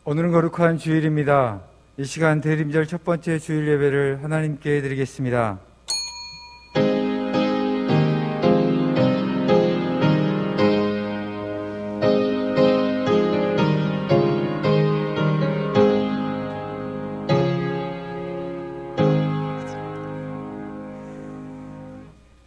오늘은 거룩한 주일입니다. 이 시간 대림절 첫 번째 주일 예배를 하나님께 드리겠습니다.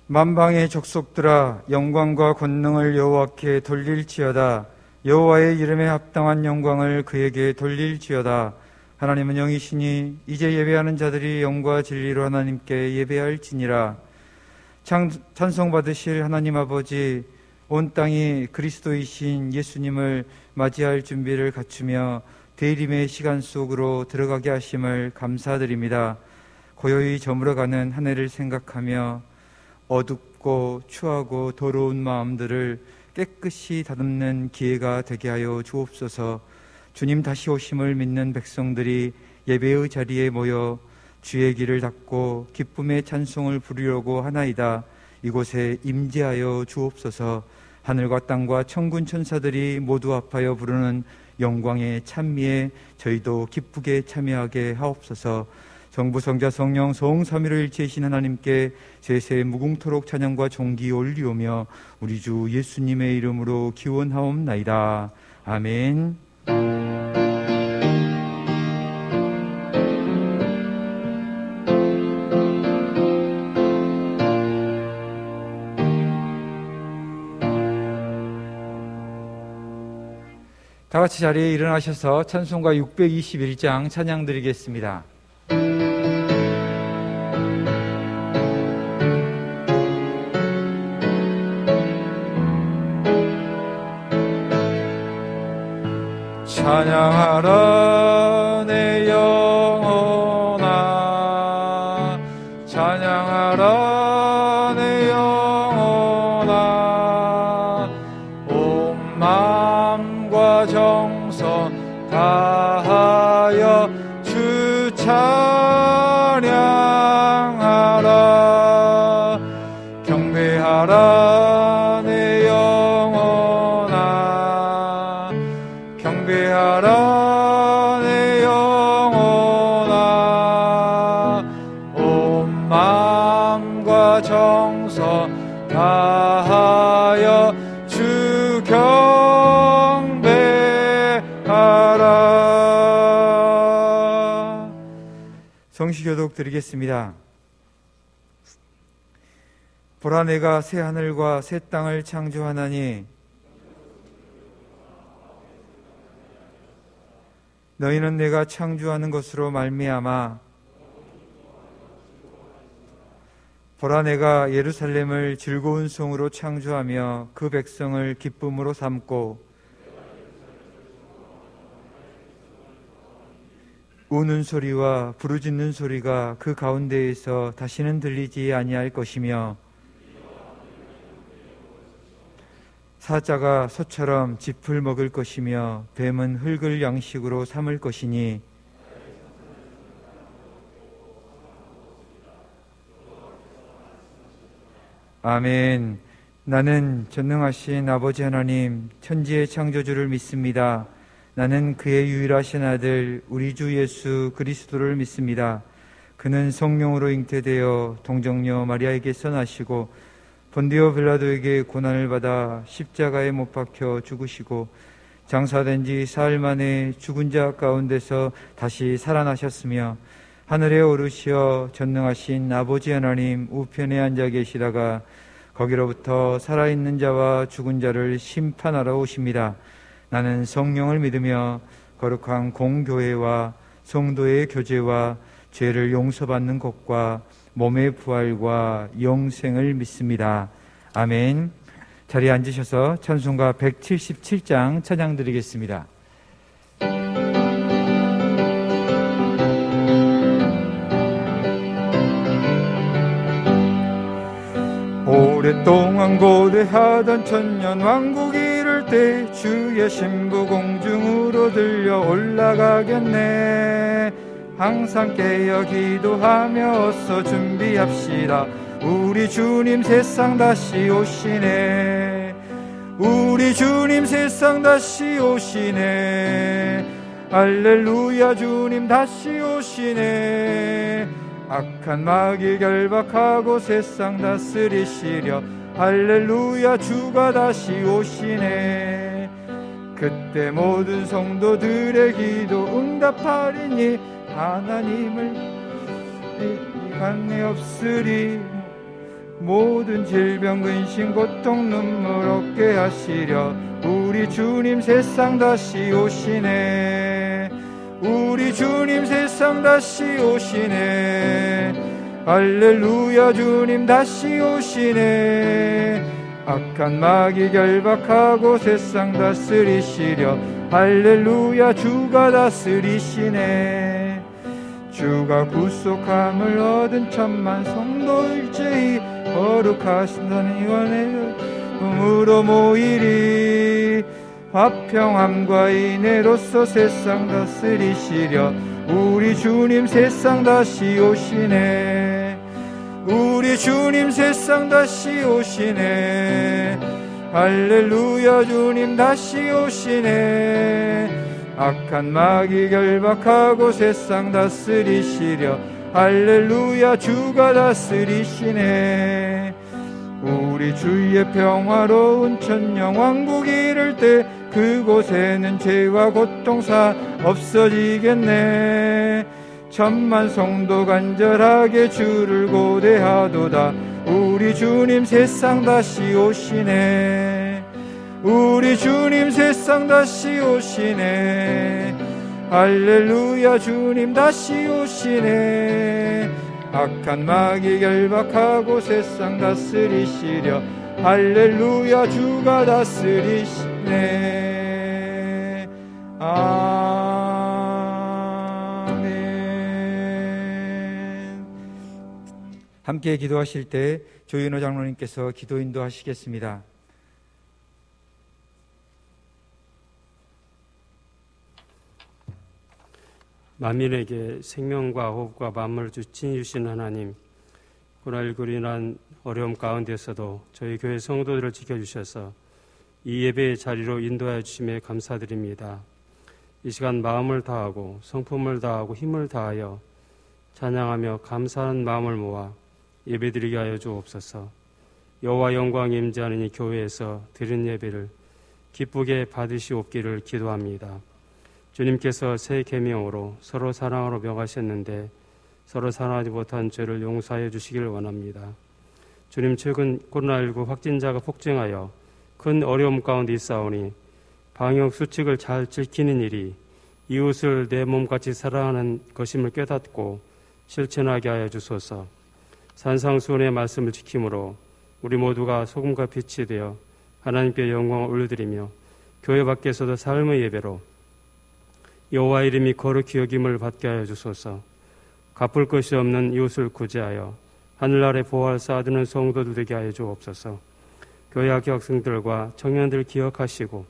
만방의 족속들아, 영광과 권능을 여호와께 돌릴지어다. 여호와의 이름에 합당한 영광을 그에게 돌릴지어다. 하나님은 영이시니 이제 예배하는 자들이 영과 진리로 하나님께 예배할지니라. 찬송 받으실 하나님 아버지, 온 땅이 그리스도이신 예수님을 맞이할 준비를 갖추며 대림의 시간 속으로 들어가게 하심을 감사드립니다. 고요히 저물어가는 한 해를 생각하며 어둡고 추하고 더러운 마음들을 깨끗이 다듬는 기회가 되게 하여 주옵소서. 주님 다시 오심을 믿는 백성들이 예배의 자리에 모여 주의 길을 닫고 기쁨의 찬송을 부르려고 하나이다. 이곳에 임재하여 주옵소서. 하늘과 땅과 천군 천사들이 모두 합하여 부르는 영광의 찬미에 저희도 기쁘게 참여하게 하옵소서. 성부 성자 성령 성삼위일체이신 하나님께 세세 무궁토록 찬양과 존귀 올리오며 우리 주 예수님의 이름으로 기원하옵나이다. 아멘. 다 같이 자리에 일어나셔서 찬송가 621장 찬양 드리겠습니다. 찬양하라 내 영혼아, 찬양하라 내 영혼아, 온 마음과 정성 다하여 주 찬양하라. 경배하라 내 영혼아, 경배하라 내 영혼아, 온 마음과 정성 다하여 주 경배하라. 성시교독 드리겠습니다. 보라, 내가 새 하늘과 새 땅을 창조하나니 너희는 내가 창조하는 것으로 말미암아 보라, 내가 예루살렘을 즐거운 송으로 창조하며 그 백성을 기쁨으로 삼고 우는 소리와 부르짖는 소리가 그 가운데에서 다시는 들리지 아니할 것이며 사자가 소처럼 짚을 먹을 것이며 뱀은 흙을 양식으로 삼을 것이니 아멘. 나는 전능하신 아버지 하나님 천지의 창조주를 믿습니다. 나는 그의 유일하신 아들 우리 주 예수 그리스도를 믿습니다. 그는 성령으로 잉태되어 동정녀 마리아에게서 나시고 본디오 빌라도에게 고난을 받아 십자가에 못 박혀 죽으시고 장사된 지 사흘 만에 죽은 자 가운데서 다시 살아나셨으며 하늘에 오르시어 전능하신 아버지 하나님 우편에 앉아 계시다가 거기로부터 살아있는 자와 죽은 자를 심판하러 오십니다. 나는 성령을 믿으며 거룩한 공교회와 성도의 교제와 죄를 용서받는 것과 몸의 부활과 영생을 믿습니다. 아멘. 자리에 앉으셔서 찬송가 177장 찬양 드리겠습니다. 오랫동안 고대하던 천년 왕국이 이를 때 주의 신부 공중으로 들려 올라가겠네. 항상 깨어 기도하며 어서 준비합시다. 우리 주님 세상 다시 오시네. 우리 주님 세상 다시 오시네. 할렐루야 주님 다시 오시네. 악한 마귀 결박하고 세상 다스리시려 할렐루야 주가 다시 오시네. 그때 모든 성도들의 기도 응답하리니 하나님을 이간이 없으리. 모든 질병 근심 고통 눈물 없게 하시려 우리 주님 세상 다시 오시네. 우리 주님 세상 다시 오시네. 할렐루야 주님 다시 오시네. 악한 마귀 결박하고 세상 다스리시려 할렐루야 주가 다스리시네. 주가 구속함을 얻은 천만 성도 일제히 거룩하신다는 이완의 꿈으로 모이리. 화평함과 인애로서 세상 다스리시려 우리 주님 세상 다시 오시네. 우리 주님 세상 다시 오시네. 할렐루야 주님 다시 오시네. 악한 마귀 결박하고 세상 다스리시려 할렐루야 주가 다스리시네. 우리 주의 평화로운 천년왕국 이를 때 그곳에는 죄와 고통사 없어지겠네. 천만 성도 간절하게 주를 고대하도다. 우리 주님 세상 다시 오시네. 우리 주님 세상 다시 오시네. 할렐루야 주님 다시 오시네. 악한 마귀 결박하고 세상 다스리시려 할렐루야 주가 다스리시네. 아멘. 함께 기도하실 때 조윤호 장로님께서 기도 인도하시겠습니다. 만민에게 생명과 호흡과 만물을 주신 하나님, 코로나19로 인한 어려움 가운데서도 저희 교회 성도들을 지켜주셔서 이 예배의 자리로 인도하여 주심에 감사드립니다. 이 시간 마음을 다하고 성품을 다하고 힘을 다하여 찬양하며 감사하는 마음을 모아 예배드리게 하여 주옵소서. 여호와 영광이 임재하는 이 교회에서 드린 예배를 기쁘게 받으시옵기를 기도합니다. 주님께서 새 계명으로 서로 사랑하러 명하셨는데 서로 사랑하지 못한 죄를 용서하여 주시기를 원합니다. 주님, 최근 코로나19 확진자가 폭증하여 큰 어려움 가운데 있사오니 방역 수칙을 잘 지키는 일이 이웃을 내 몸같이 사랑하는 것임을 깨닫고 실천하게 하여 주소서. 산상수훈의 말씀을 지킴으로 우리 모두가 소금과 빛이 되어 하나님께 영광을 올려드리며 교회 밖에서도 삶의 예배로 여호와 이름이 거룩히 여김을 받게 하여 주소서. 갚을 것이 없는 이웃을 구제하여 하늘나라에 보호할 쌓아두는 성도들 되게 하여 주옵소서. 교회 학생들과 청년들 기억하시고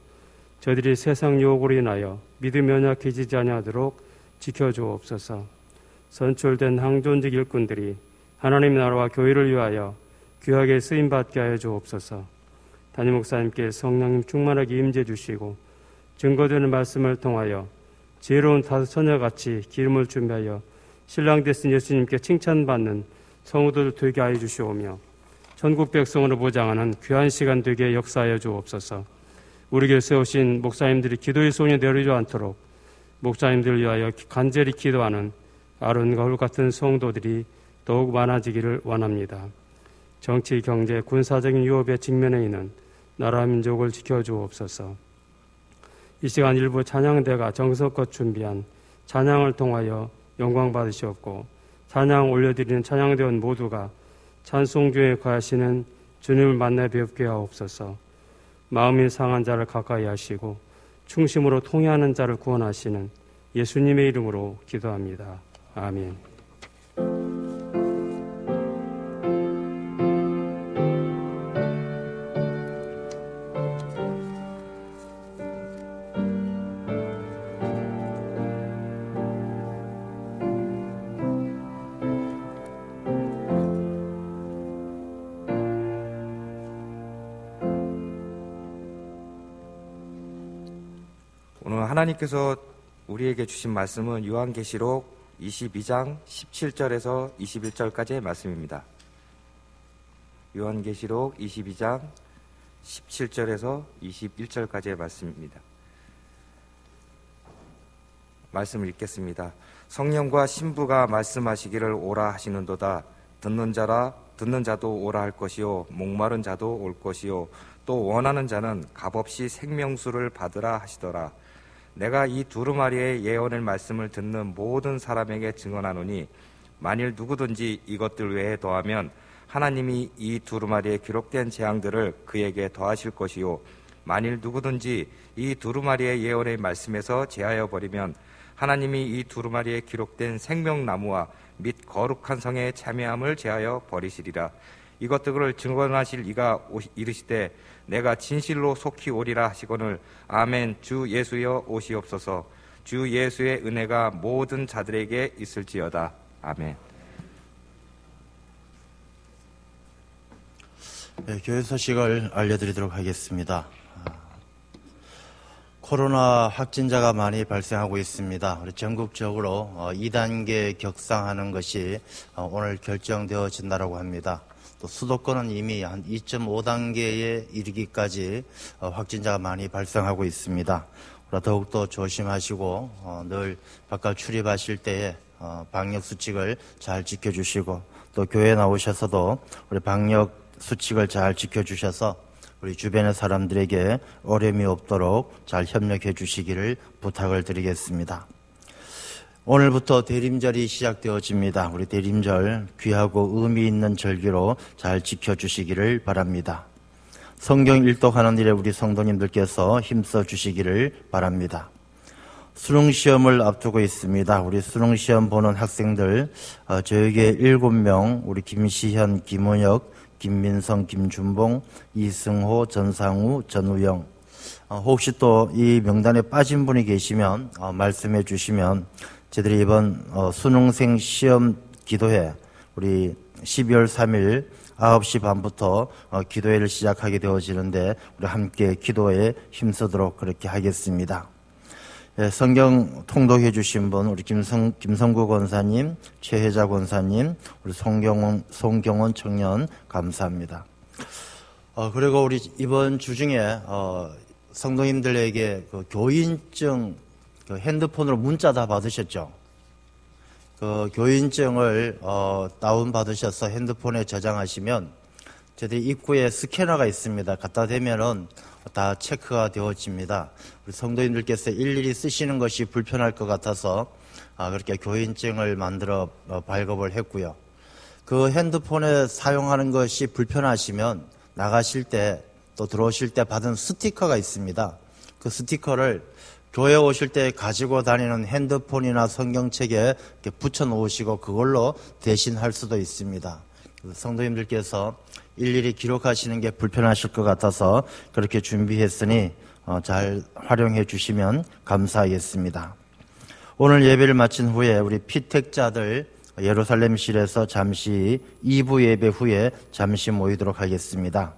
저들이 세상 유혹으로 인하여 믿음이 연약해지지 아니하도록 지켜주옵소서. 선출된 항존직 일꾼들이 하나님 나라와 교회를 위하여 귀하게 쓰임받게 하여 주옵소서. 담임 목사님께 성령님 충만하게 임재 주시고 증거되는 말씀을 통하여 지혜로운 다섯 처녀같이 기름을 준비하여 신랑 되신 예수님께 칭찬받는 성도들 되게 하여 주시오며 전국 백성으로 보장하는 귀한 시간 되게 역사하여 주옵소서. 우리 교회 세우신 목사님들이 기도의 손이 내리지 않도록 목사님들을 위하여 간절히 기도하는 아론과 울 같은 성도들이 더욱 많아지기를 원합니다. 정치, 경제, 군사적인 위협에 직면해 있는 나라 민족을 지켜주옵소서. 이 시간 일부 찬양대가 정성껏 준비한 찬양을 통하여 영광 받으시옵고 찬양 올려드리는 찬양대원 모두가 찬송 중에 거하시는 주님을 만나 뵙게 하옵소서. 마음이 상한 자를 가까이 하시고 충심으로 통회하는 자를 구원하시는 예수님의 이름으로 기도합니다. 아멘. 오늘 하나님께서 우리에게 주신 말씀은 요한계시록 22장 17절에서 21절까지의 말씀입니다. 요한계시록 22장 17절에서 21절까지의 말씀입니다. 말씀을 읽겠습니다. 성령과 신부가 말씀하시기를 오라 하시는도다. 듣는 자도 오라 할 것이요 목마른 자도 올 것이요 또 원하는 자는 값없이 생명수를 받으라 하시더라. 내가 이 두루마리의 예언의 말씀을 듣는 모든 사람에게 증언하노니 만일 누구든지 이것들 외에 더하면 하나님이 이 두루마리에 기록된 재앙들을 그에게 더하실 것이요 만일 누구든지 이 두루마리의 예언의 말씀에서 제하여 버리면 하나님이 이 두루마리에 기록된 생명나무와 및 거룩한 성의 참여함을 제하여 버리시리라. 이것들을 증언하실 이가 이르시되 내가 진실로 속히 오리라 하시거늘 아멘. 주 예수여 오시옵소서. 주 예수의 은혜가 모든 자들에게 있을지어다. 아멘. 네, 교회 소식을 알려드리도록 하겠습니다. 코로나 확진자가 많이 발생하고 있습니다. 우리 전국적으로 2단계 격상하는 것이 오늘 결정되어진다고 합니다. 또 수도권은 이미 한 2.5단계에 이르기까지 확진자가 많이 발생하고 있습니다. 더욱더 조심하시고 늘 바깥 출입하실 때에 방역 수칙을 잘 지켜주시고 또 교회에 나오셔서도 우리 방역 수칙을 잘 지켜주셔서 우리 주변의 사람들에게 어려움이 없도록 잘 협력해 주시기를 부탁을 드리겠습니다. 오늘부터 대림절이 시작되어집니다. 우리 대림절 귀하고 의미 있는 절기로 잘 지켜주시기를 바랍니다. 성경 일독하는 일에 우리 성도님들께서 힘써 주시기를 바랍니다. 수능시험을 앞두고 있습니다. 우리 수능시험 보는 학생들 저에게 7명 우리 김시현, 김은혁, 김민성, 김준봉, 이승호, 전상우, 전우영 혹시 또 이 명단에 빠진 분이 계시면 말씀해 주시면 저희들이 이번 수능생 시험 기도회 우리 12월 3일 9시 반부터 기도회를 시작하게 되어지는데 우리 함께 기도에 힘쓰도록 그렇게 하겠습니다. 예, 성경 통독해 주신 분 우리 김성구 권사님, 최혜자 권사님, 우리 송경원 청년 감사합니다. 그리고 우리 이번 주 중에 성도님들에게 그 교인증 그 핸드폰으로 문자 다 받으셨죠? 그 교인증을 다운 받으셔서 핸드폰에 저장하시면 저희들이 입구에 스캐너가 있습니다. 갖다 대면은 다 체크가 되어집니다. 우리 성도님들께서 일일이 쓰시는 것이 불편할 것 같아서 그렇게 교인증을 만들어 발급을 했고요. 그 핸드폰에 사용하는 것이 불편하시면 나가실 때 또 들어오실 때 받은 스티커가 있습니다. 그 스티커를 교회 오실 때 가지고 다니는 핸드폰이나 성경책에 이렇게 붙여 놓으시고 그걸로 대신할 수도 있습니다. 성도님들께서 일일이 기록하시는 게 불편하실 것 같아서 그렇게 준비했으니 잘 활용해 주시면 감사하겠습니다. 오늘 예배를 마친 후에 우리 피택자들 예루살렘실에서 잠시 2부 예배 후에 잠시 모이도록 하겠습니다.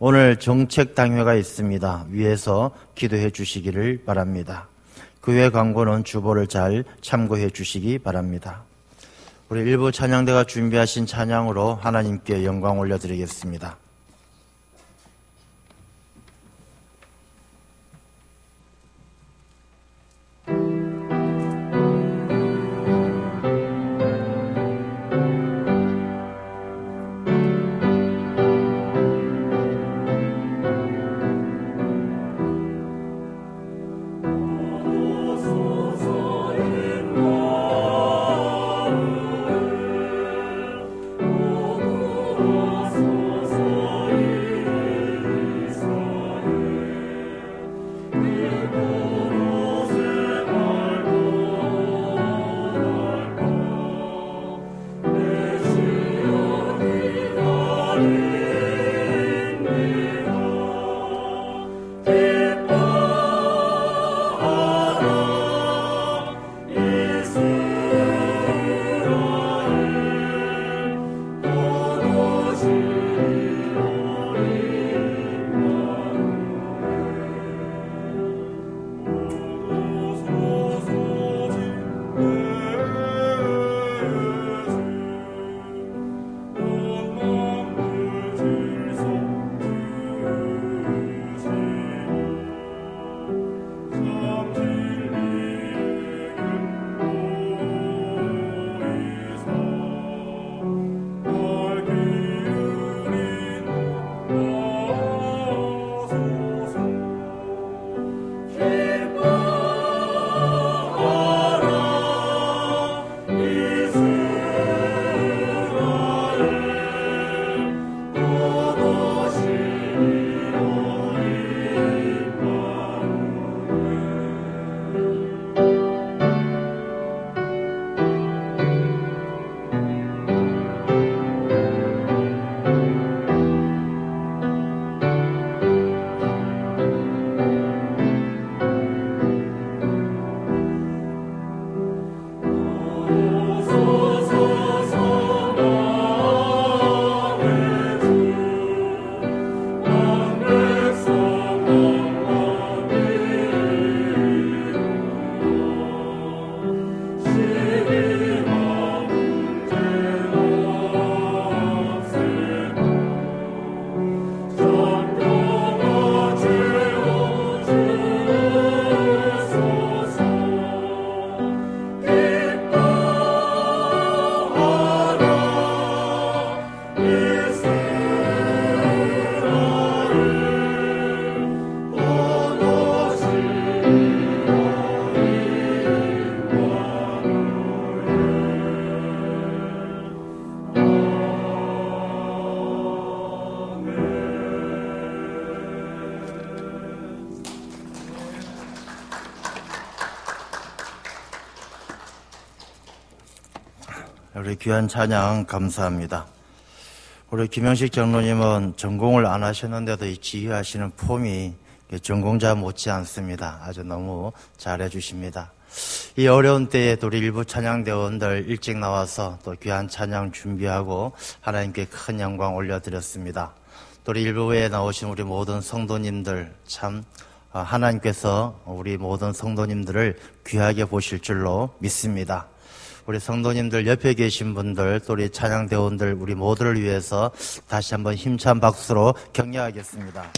오늘 정책당회가 있습니다. 위에서 기도해 주시기를 바랍니다. 그 외 광고는 주보를 잘 참고해 주시기 바랍니다. 우리 일부 찬양대가 준비하신 찬양으로 하나님께 영광 올려드리겠습니다. 오소서 우리 귀한 찬양 감사합니다. 우리 김영식 장로님은 전공을 안 하셨는데도 이 지휘하시는 폼이 전공자 못지 않습니다. 아주 너무 잘해 주십니다. 이 어려운 때에 또 우리 일부 찬양대원들 일찍 나와서 또 귀한 찬양 준비하고 하나님께 큰 영광 올려드렸습니다. 또 우리 일부에 나오신 우리 모든 성도님들 참 하나님께서 우리 모든 성도님들을 귀하게 보실 줄로 믿습니다. 우리 성도님들 옆에 계신 분들 또 우리 찬양대원들 우리 모두를 위해서 다시 한번 힘찬 박수로 격려하겠습니다.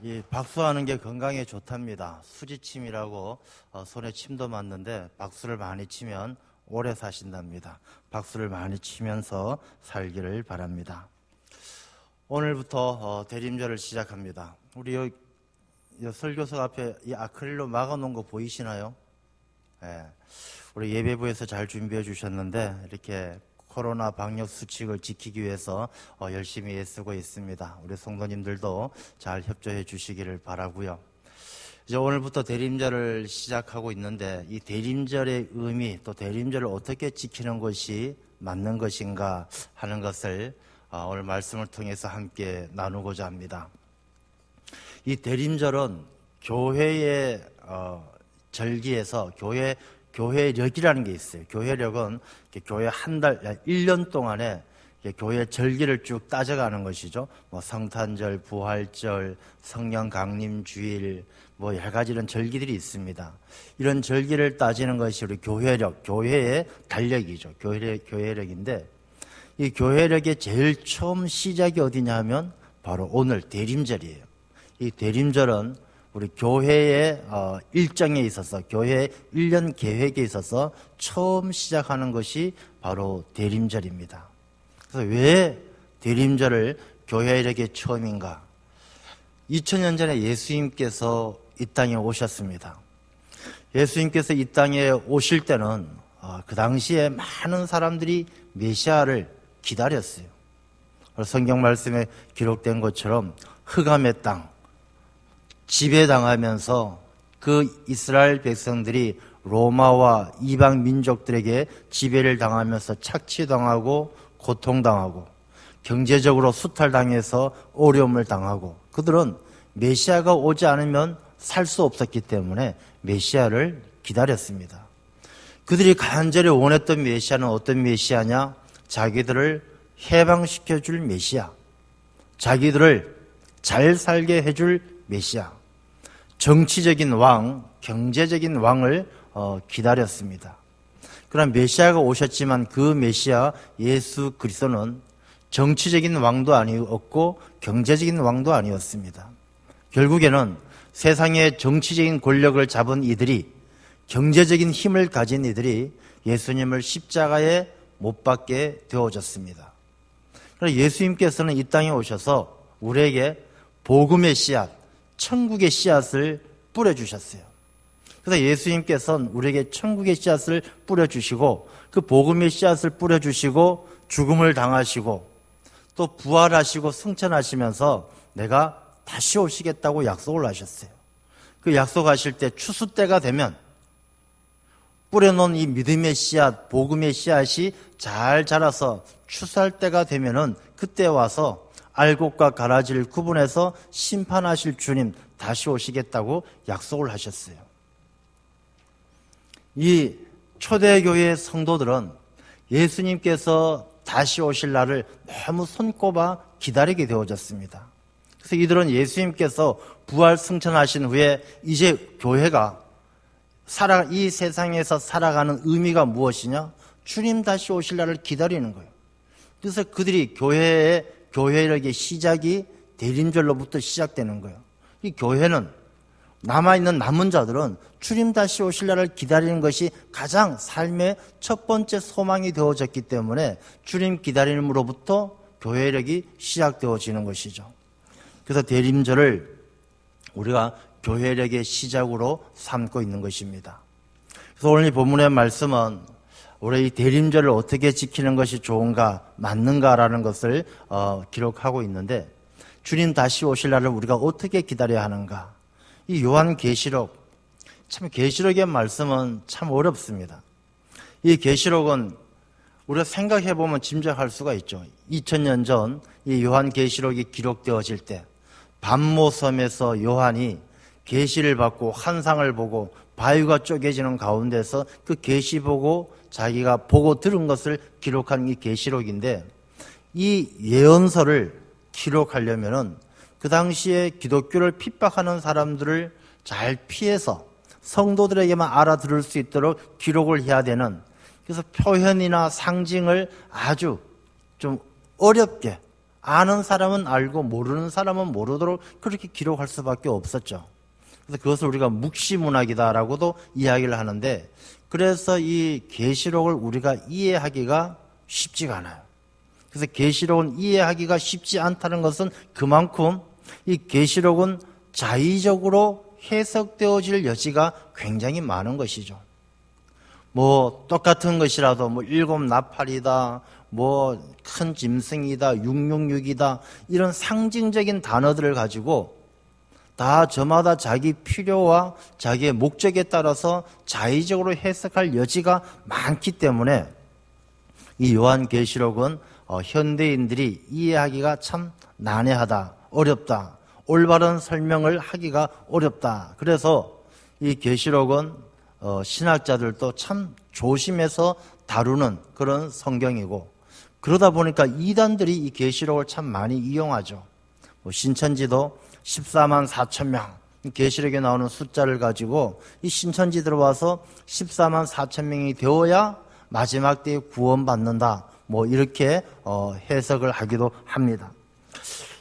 이 박수하는 게 건강에 좋답니다. 수지침이라고 손에 침도 맞는데 박수를 많이 치면 오래 사신답니다. 박수를 많이 치면서 살기를 바랍니다. 오늘부터 대림절을 시작합니다. 우리 여기 설교석 앞에 이 아크릴로 막아놓은 거 보이시나요? 네. 우리 예배부에서 잘 준비해 주셨는데 이렇게 코로나 방역 수칙을 지키기 위해서 열심히 애쓰고 있습니다. 우리 성도님들도 잘 협조해 주시기를 바라고요. 이제 오늘부터 대림절을 시작하고 있는데 이 대림절의 의미 또 대림절을 어떻게 지키는 것이 맞는 것인가 하는 것을 오늘 말씀을 통해서 함께 나누고자 합니다. 이 대림절은 교회의 절기에서 교회력이라는 게 있어요. 교회력은 교회 한 달, 1년 동안에 교회 절기를 쭉 따져가는 것이죠. 뭐 성탄절, 부활절, 성령 강림 주일, 뭐 여러 가지 이런 절기들이 있습니다. 이런 절기를 따지는 것이 우리 교회력, 교회의 달력이죠. 교회력인데 이 교회력의 제일 처음 시작이 어디냐 하면 바로 오늘 대림절이에요. 이 대림절은 우리 교회의 일정에 있어서 교회의 1년 계획에 있어서 처음 시작하는 것이 바로 대림절입니다. 그래서 왜 대림절을 교회력의 처음인가? 2000년 전에 예수님께서 이 땅에 오셨습니다. 예수님께서 이 땅에 오실 때는 그 당시에 많은 사람들이 메시아를 기다렸어요. 성경 말씀에 기록된 것처럼 흑암의 땅, 지배당하면서 그 이스라엘 백성들이 로마와 이방 민족들에게 지배를 당하면서 착취당하고 고통당하고 경제적으로 수탈당해서 어려움을 당하고 그들은 메시아가 오지 않으면 살 수 없었기 때문에 메시아를 기다렸습니다. 그들이 간절히 원했던 메시아는 어떤 메시아냐? 자기들을 해방시켜줄 메시아, 자기들을 잘 살게 해줄 메시아, 정치적인 왕, 경제적인 왕을 기다렸습니다. 그러나 메시아가 오셨지만 그 메시아 예수 그리스도는 정치적인 왕도 아니었고 경제적인 왕도 아니었습니다. 결국에는 세상의 정치적인 권력을 잡은 이들이, 경제적인 힘을 가진 이들이 예수님을 십자가에 못 박게 되어졌습니다. 그래서 예수님께서는 이 땅에 오셔서 우리에게 복음의 씨앗, 천국의 씨앗을 뿌려주셨어요. 그래서 예수님께서는 우리에게 천국의 씨앗을 뿌려주시고 그 복음의 씨앗을 뿌려주시고 죽음을 당하시고 또 부활하시고 승천하시면서 내가 다시 오시겠다고 약속을 하셨어요. 그 약속하실 때 추수 때가 되면 뿌려놓은 이 믿음의 씨앗, 복음의 씨앗이 잘 자라서 추수할 때가 되면은 그때 와서 알곡과 가라지를 구분해서 심판하실 주님 다시 오시겠다고 약속을 하셨어요. 이 초대교회 성도들은 예수님께서 다시 오실 날을 너무 손꼽아 기다리게 되어졌습니다. 그래서 이들은 예수님께서 부활 승천하신 후에 이제 교회가 이 세상에서 살아가는 의미가 무엇이냐? 주님 다시 오실 날을 기다리는 거예요. 그래서 그들이 교회력의 시작이 대림절로부터 시작되는 거예요. 이 교회는 남아있는 남은 자들은 주님 다시 오실 날을 기다리는 것이 가장 삶의 첫 번째 소망이 되어졌기 때문에 주님 기다림으로부터 교회력이 시작되어지는 것이죠. 그래서 대림절을 우리가 교회력의 시작으로 삼고 있는 것입니다. 그래서 오늘 이 본문의 말씀은 우리 이 대림절을 어떻게 지키는 것이 좋은가, 맞는가라는 것을 기록하고 있는데 주님 다시 오실 날을 우리가 어떻게 기다려야 하는가? 이 요한계시록 참 계시록의 말씀은 참 어렵습니다. 이 계시록은 우리가 생각해 보면 짐작할 수가 있죠. 2000년 전 이 요한 계시록이 기록되어질 때 반모섬에서 요한이 계시를 받고 환상을 보고 바위가 쪼개지는 가운데서 그 계시 보고 자기가 보고 들은 것을 기록한 이 계시록인데, 이 예언서를 기록하려면은 그 당시에 기독교를 핍박하는 사람들을 잘 피해서 성도들에게만 알아들을 수 있도록 기록을 해야 되는, 그래서 표현이나 상징을 아주 좀 어렵게 아는 사람은 알고 모르는 사람은 모르도록 그렇게 기록할 수밖에 없었죠. 그래서 그것을 우리가 묵시문학이다라고도 이야기를 하는데, 그래서 이 계시록을 우리가 이해하기가 쉽지가 않아요. 그래서 계시록은 이해하기가 쉽지 않다는 것은 그만큼 이 계시록은 자의적으로 해석되어질 여지가 굉장히 많은 것이죠. 뭐 똑같은 것이라도 일곱 나팔이다, 큰 짐승이다, 666이다, 이런 상징적인 단어들을 가지고 다 저마다 자기 필요와 자기의 목적에 따라서 자의적으로 해석할 여지가 많기 때문에 이 요한계시록은 현대인들이 이해하기가 참 난해하다, 어렵다, 올바른 설명을 하기가 어렵다. 그래서 이 계시록은 신학자들도 참 조심해서 다루는 그런 성경이고, 그러다 보니까 이단들이 이 계시록을 참 많이 이용하죠. 신천지도 14만 4천 명, 계시록에 나오는 숫자를 가지고 이 신천지 들어와서 14만 4천 명이 되어야 마지막 때에 구원받는다, 이렇게 해석을 하기도 합니다.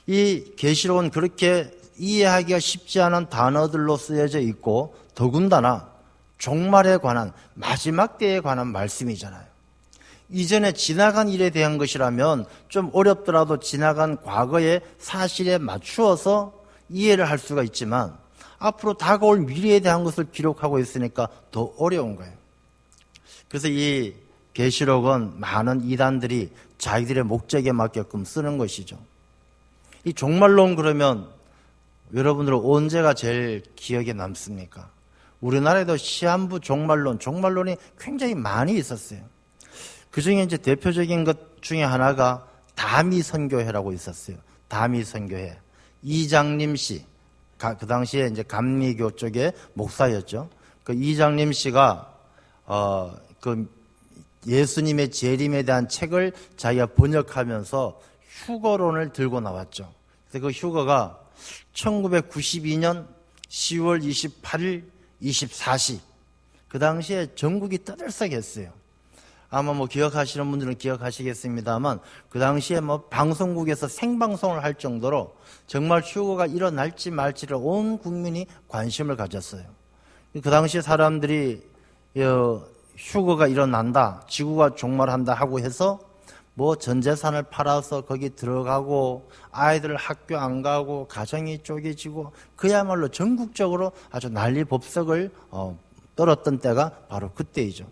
이 계시록은 그렇게 이해하기가 쉽지 않은 단어들로 쓰여져 있고, 더군다나 종말에 관한, 마지막 때에 관한 말씀이잖아요. 이전에 지나간 일에 대한 것이라면 좀 어렵더라도 지나간 과거의 사실에 맞추어서 이해를 할 수가 있지만, 앞으로 다가올 미래에 대한 것을 기록하고 있으니까 더 어려운 거예요. 그래서 이 계시록은 많은 이단들이 자기들의 목적에 맞게끔 쓰는 것이죠. 이 종말론, 그러면 여러분들은 언제가 제일 기억에 남습니까? 우리나라에도 시한부 종말론이 굉장히 많이 있었어요. 그 중에 이제 대표적인 것 중에 하나가 다미선교회라고 있었어요. 다미선교회. 이장림 씨, 그 당시에 이제 감리교 쪽의 목사였죠. 그 이장림 씨가 그 예수님의 재림에 대한 책을 자기가 번역하면서 휴거론을 들고 나왔죠. 그래서 그 휴거가 1992년 10월 28일 24시, 그 당시에 전국이 떠들썩했어요. 아마 기억하시는 분들은 기억하시겠습니다만, 그 당시에 방송국에서 생방송을 할 정도로 정말 휴거가 일어날지 말지를 온 국민이 관심을 가졌어요. 그 당시에 사람들이 휴거가 일어난다, 지구가 종말한다 하고 해서 전 재산을 팔아서 거기 들어가고, 아이들 학교 안 가고, 가정이 쪼개지고, 그야말로 전국적으로 아주 난리법석을 떨었던 때가 바로 그때이죠.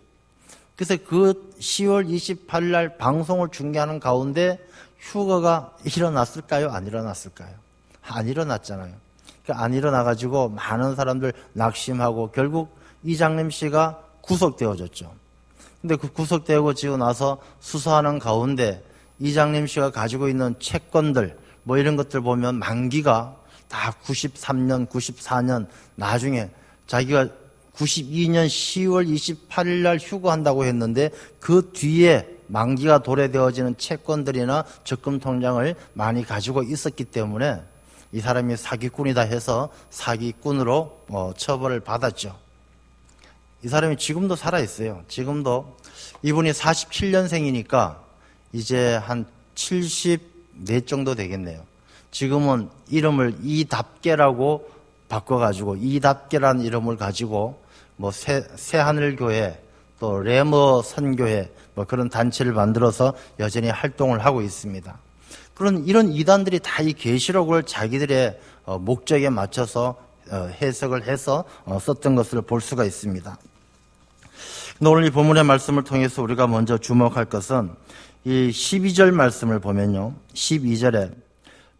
그래서 그 10월 28일 날 방송을 중계하는 가운데 휴거가 일어났을까요? 안 일어났을까요? 안 일어났잖아요. 그러니까 안 일어나가지고 많은 사람들 낙심하고 결국 이장림 씨가 구속되어졌죠. 근데 그 구속되고 나서 수사하는 가운데 이장림 씨가 가지고 있는 채권들 이런 것들 보면 만기가 다 93년, 94년, 나중에 자기가 92년 10월 28일 날 휴거한다고 했는데 그 뒤에 만기가 도래되어지는 채권들이나 적금 통장을 많이 가지고 있었기 때문에 이 사람이 사기꾼이다 해서 사기꾼으로 처벌을 받았죠. 이 사람이 지금도 살아있어요. 지금도 이분이 47년생이니까 이제 한 74 정도 되겠네요. 지금은 이름을 이답계라고 바꿔가지고 이답계라는 이름을 가지고 새하늘교회 또 레머 선교회 그런 단체를 만들어서 여전히 활동을 하고 있습니다. 그런 이런 이단들이 다 이 계시록을 자기들의 목적에 맞춰서 해석을 해서 썼던 것을 볼 수가 있습니다. 오늘 이 본문의 말씀을 통해서 우리가 먼저 주목할 것은 이 12절 말씀을 보면요. 12절에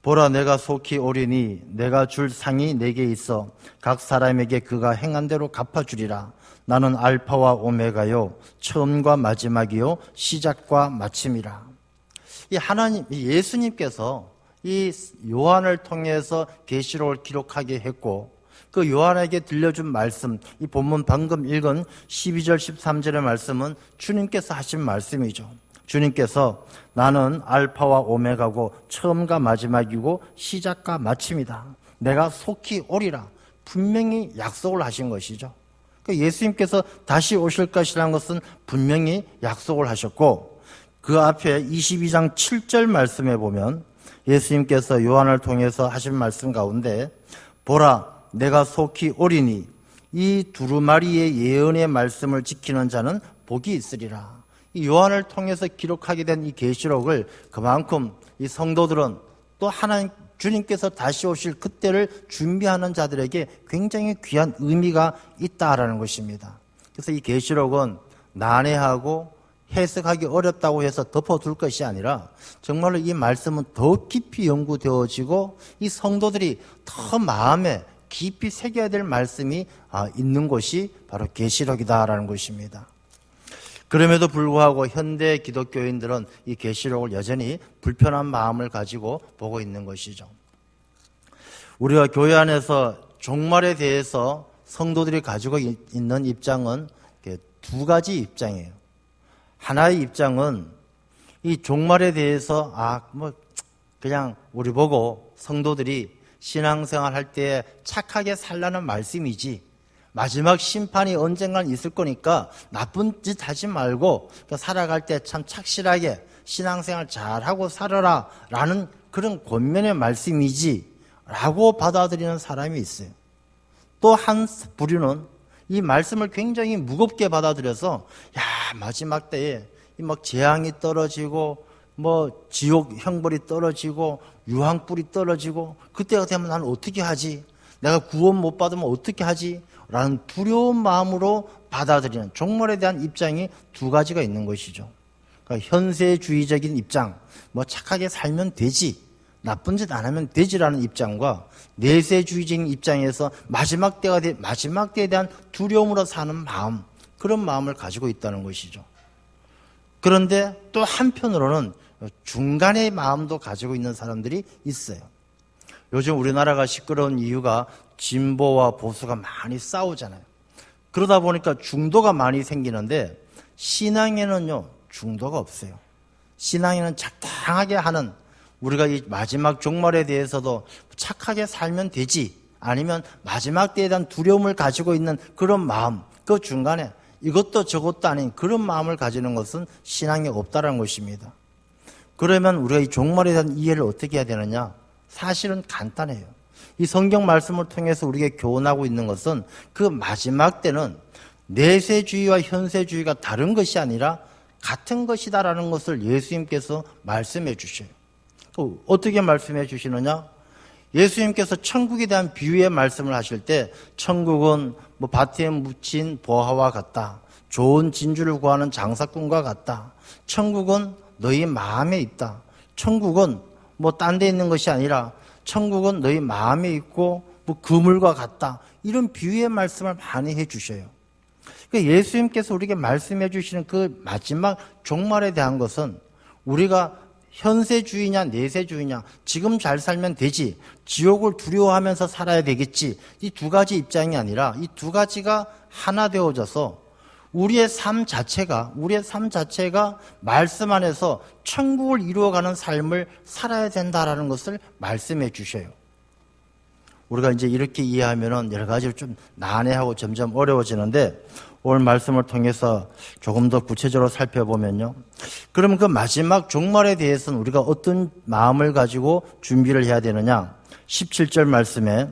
보라, 내가 속히 오리니 내가 줄 상이 내게 있어 각 사람에게 그가 행한 대로 갚아주리라. 나는 알파와 오메가요, 처음과 마지막이요, 시작과 마침이라. 이 하나님, 예수님께서 이 요한을 통해서 계시록을 기록하게 했고, 그 요한에게 들려준 말씀, 이 본문 방금 읽은 12절 13절의 말씀은 주님께서 하신 말씀이죠. 주님께서 나는 알파와 오메가고 처음과 마지막이고 시작과 마침이다. 내가 속히 오리라. 분명히 약속을 하신 것이죠. 그러니까 예수님께서 다시 오실 것이라는 것은 분명히 약속을 하셨고, 그 앞에 22장 7절 말씀에 보면 예수님께서 요한을 통해서 하신 말씀 가운데 보라, 내가 속히 오리니 이 두루마리의 예언의 말씀을 지키는 자는 복이 있으리라. 이 요한을 통해서 기록하게 된 이 계시록을 그만큼 이 성도들은 또 하나님 주님께서 다시 오실 그때를 준비하는 자들에게 굉장히 귀한 의미가 있다라는 것입니다. 그래서 이 계시록은 난해하고 해석하기 어렵다고 해서 덮어둘 것이 아니라 정말로 이 말씀은 더 깊이 연구되어지고 이 성도들이 더 마음에 깊이 새겨야 될 말씀이 있는 곳이 바로 계시록이다라는 것입니다. 그럼에도 불구하고 현대 기독교인들은 이 계시록을 여전히 불편한 마음을 가지고 보고 있는 것이죠. 우리가 교회 안에서 종말에 대해서 성도들이 가지고 있는 입장은 두 가지 입장이에요. 하나의 입장은 이 종말에 대해서 그냥 우리 보고 성도들이 신앙생활 할 때 착하게 살라는 말씀이지, 마지막 심판이 언젠간 있을 거니까 나쁜 짓 하지 말고 살아갈 때 참 착실하게 신앙생활 잘하고 살아라 라는 그런 권면의 말씀이지 라고 받아들이는 사람이 있어요. 또 한 부류는 이 말씀을 굉장히 무겁게 받아들여서 마지막 때에 막 재앙이 떨어지고 지옥 형벌이 떨어지고 유황불이 떨어지고 그때가 되면 나는 어떻게 하지? 내가 구원 못 받으면 어떻게 하지? 라는 두려운 마음으로 받아들이는 종말에 대한 입장이 두 가지가 있는 것이죠. 그러니까 현세주의적인 입장, 착하게 살면 되지, 나쁜 짓 안 하면 되지라는 입장과 내세주의적인 입장에서 마지막 때에 대한 두려움으로 사는 마음, 그런 마음을 가지고 있다는 것이죠. 그런데 또 한편으로는 중간의 마음도 가지고 있는 사람들이 있어요. 요즘 우리나라가 시끄러운 이유가 진보와 보수가 많이 싸우잖아요. 그러다 보니까 중도가 많이 생기는데 신앙에는요, 중도가 없어요. 신앙에는 적당하게 하는, 우리가 이 마지막 종말에 대해서도 착하게 살면 되지, 아니면 마지막 때에 대한 두려움을 가지고 있는 그런 마음, 그 중간에 이것도 저것도 아닌 그런 마음을 가지는 것은 신앙이 없다는 것입니다. 그러면 우리가 이 종말에 대한 이해를 어떻게 해야 되느냐? 사실은 간단해요. 이 성경 말씀을 통해서 우리에게 교훈하고 있는 것은 그 마지막 때는 내세주의와 현세주의가 다른 것이 아니라 같은 것이다라는 것을 예수님께서 말씀해 주셔요. 어떻게 말씀해 주시느냐? 예수님께서 천국에 대한 비유의 말씀을 하실 때 천국은 밭에 묻힌 보화와 같다. 좋은 진주를 구하는 장사꾼과 같다. 천국은 너희 마음에 있다. 천국은 딴 데 있는 것이 아니라 천국은 너희 마음에 있고 그물과 같다. 이런 비유의 말씀을 많이 해 주셔요. 그러니까 예수님께서 우리에게 말씀해 주시는 그 마지막 종말에 대한 것은 우리가 현세주의냐 내세주의냐, 지금 잘 살면 되지, 지옥을 두려워하면서 살아야 되겠지, 이 두 가지 입장이 아니라 이 두 가지가 하나 되어져서 우리의 삶 자체가 말씀 안에서 천국을 이루어가는 삶을 살아야 된다라는 것을 말씀해 주셔요. 우리가 이제 이렇게 이해하면은 여러 가지로 좀 난해하고 점점 어려워지는데, 오늘 말씀을 통해서 조금 더 구체적으로 살펴보면요. 그럼 그 마지막 종말에 대해서는 우리가 어떤 마음을 가지고 준비를 해야 되느냐? 17절 말씀에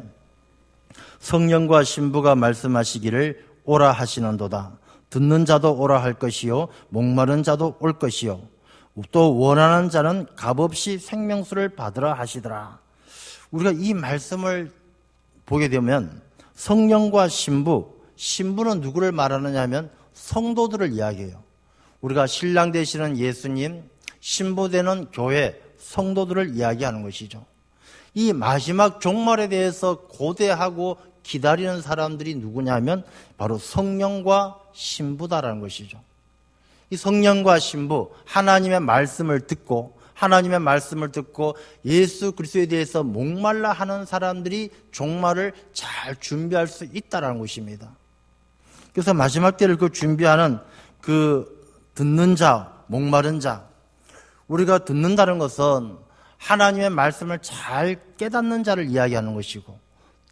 성령과 신부가 말씀하시기를 오라 하시는도다. 듣는 자도 오라 할 것이요, 목마른 자도 올 것이요, 또 원하는 자는 값없이 생명수를 받으라 하시더라. 우리가 이 말씀을 보게 되면 성령과 신부는 누구를 말하느냐 하면 성도들을 이야기해요. 우리가 신랑 되시는 예수님, 신부 되는 교회, 성도들을 이야기하는 것이죠. 이 마지막 종말에 대해서 고대하고 기다리는 사람들이 누구냐면 바로 성령과 신부다라는 것이죠. 이 성령과 신부, 하나님의 말씀을 듣고 예수 그리스도에 대해서 목말라 하는 사람들이 종말을 잘 준비할 수 있다는 것입니다. 그래서 마지막 때를 그 준비하는 그 듣는 자, 목마른 자, 우리가 듣는다는 것은 하나님의 말씀을 잘 깨닫는 자를 이야기하는 것이고,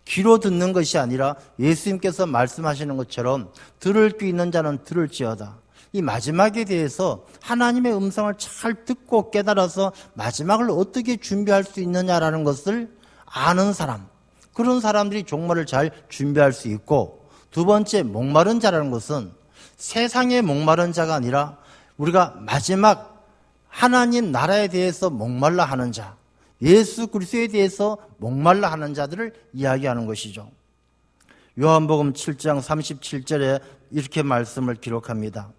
귀로 듣는 것이 아니라 예수님께서 말씀하시는 것처럼 들을 귀 있는 자는 들을지어다. 이 마지막에 대해서 하나님의 음성을 잘 듣고 깨달아서 마지막을 어떻게 준비할 수 있느냐라는 것을 아는 사람, 그런 사람들이 종말을 잘 준비할 수 있고, 두 번째 목마른 자라는 것은 세상의 목마른 자가 아니라 우리가 마지막 하나님 나라에 대해서 목말라 하는 자, 예수 그리스도에 대해서 목말라 하는 자들을 이야기하는 것이죠. 요한복음 7장 37절에 이렇게 말씀을 기록합니다.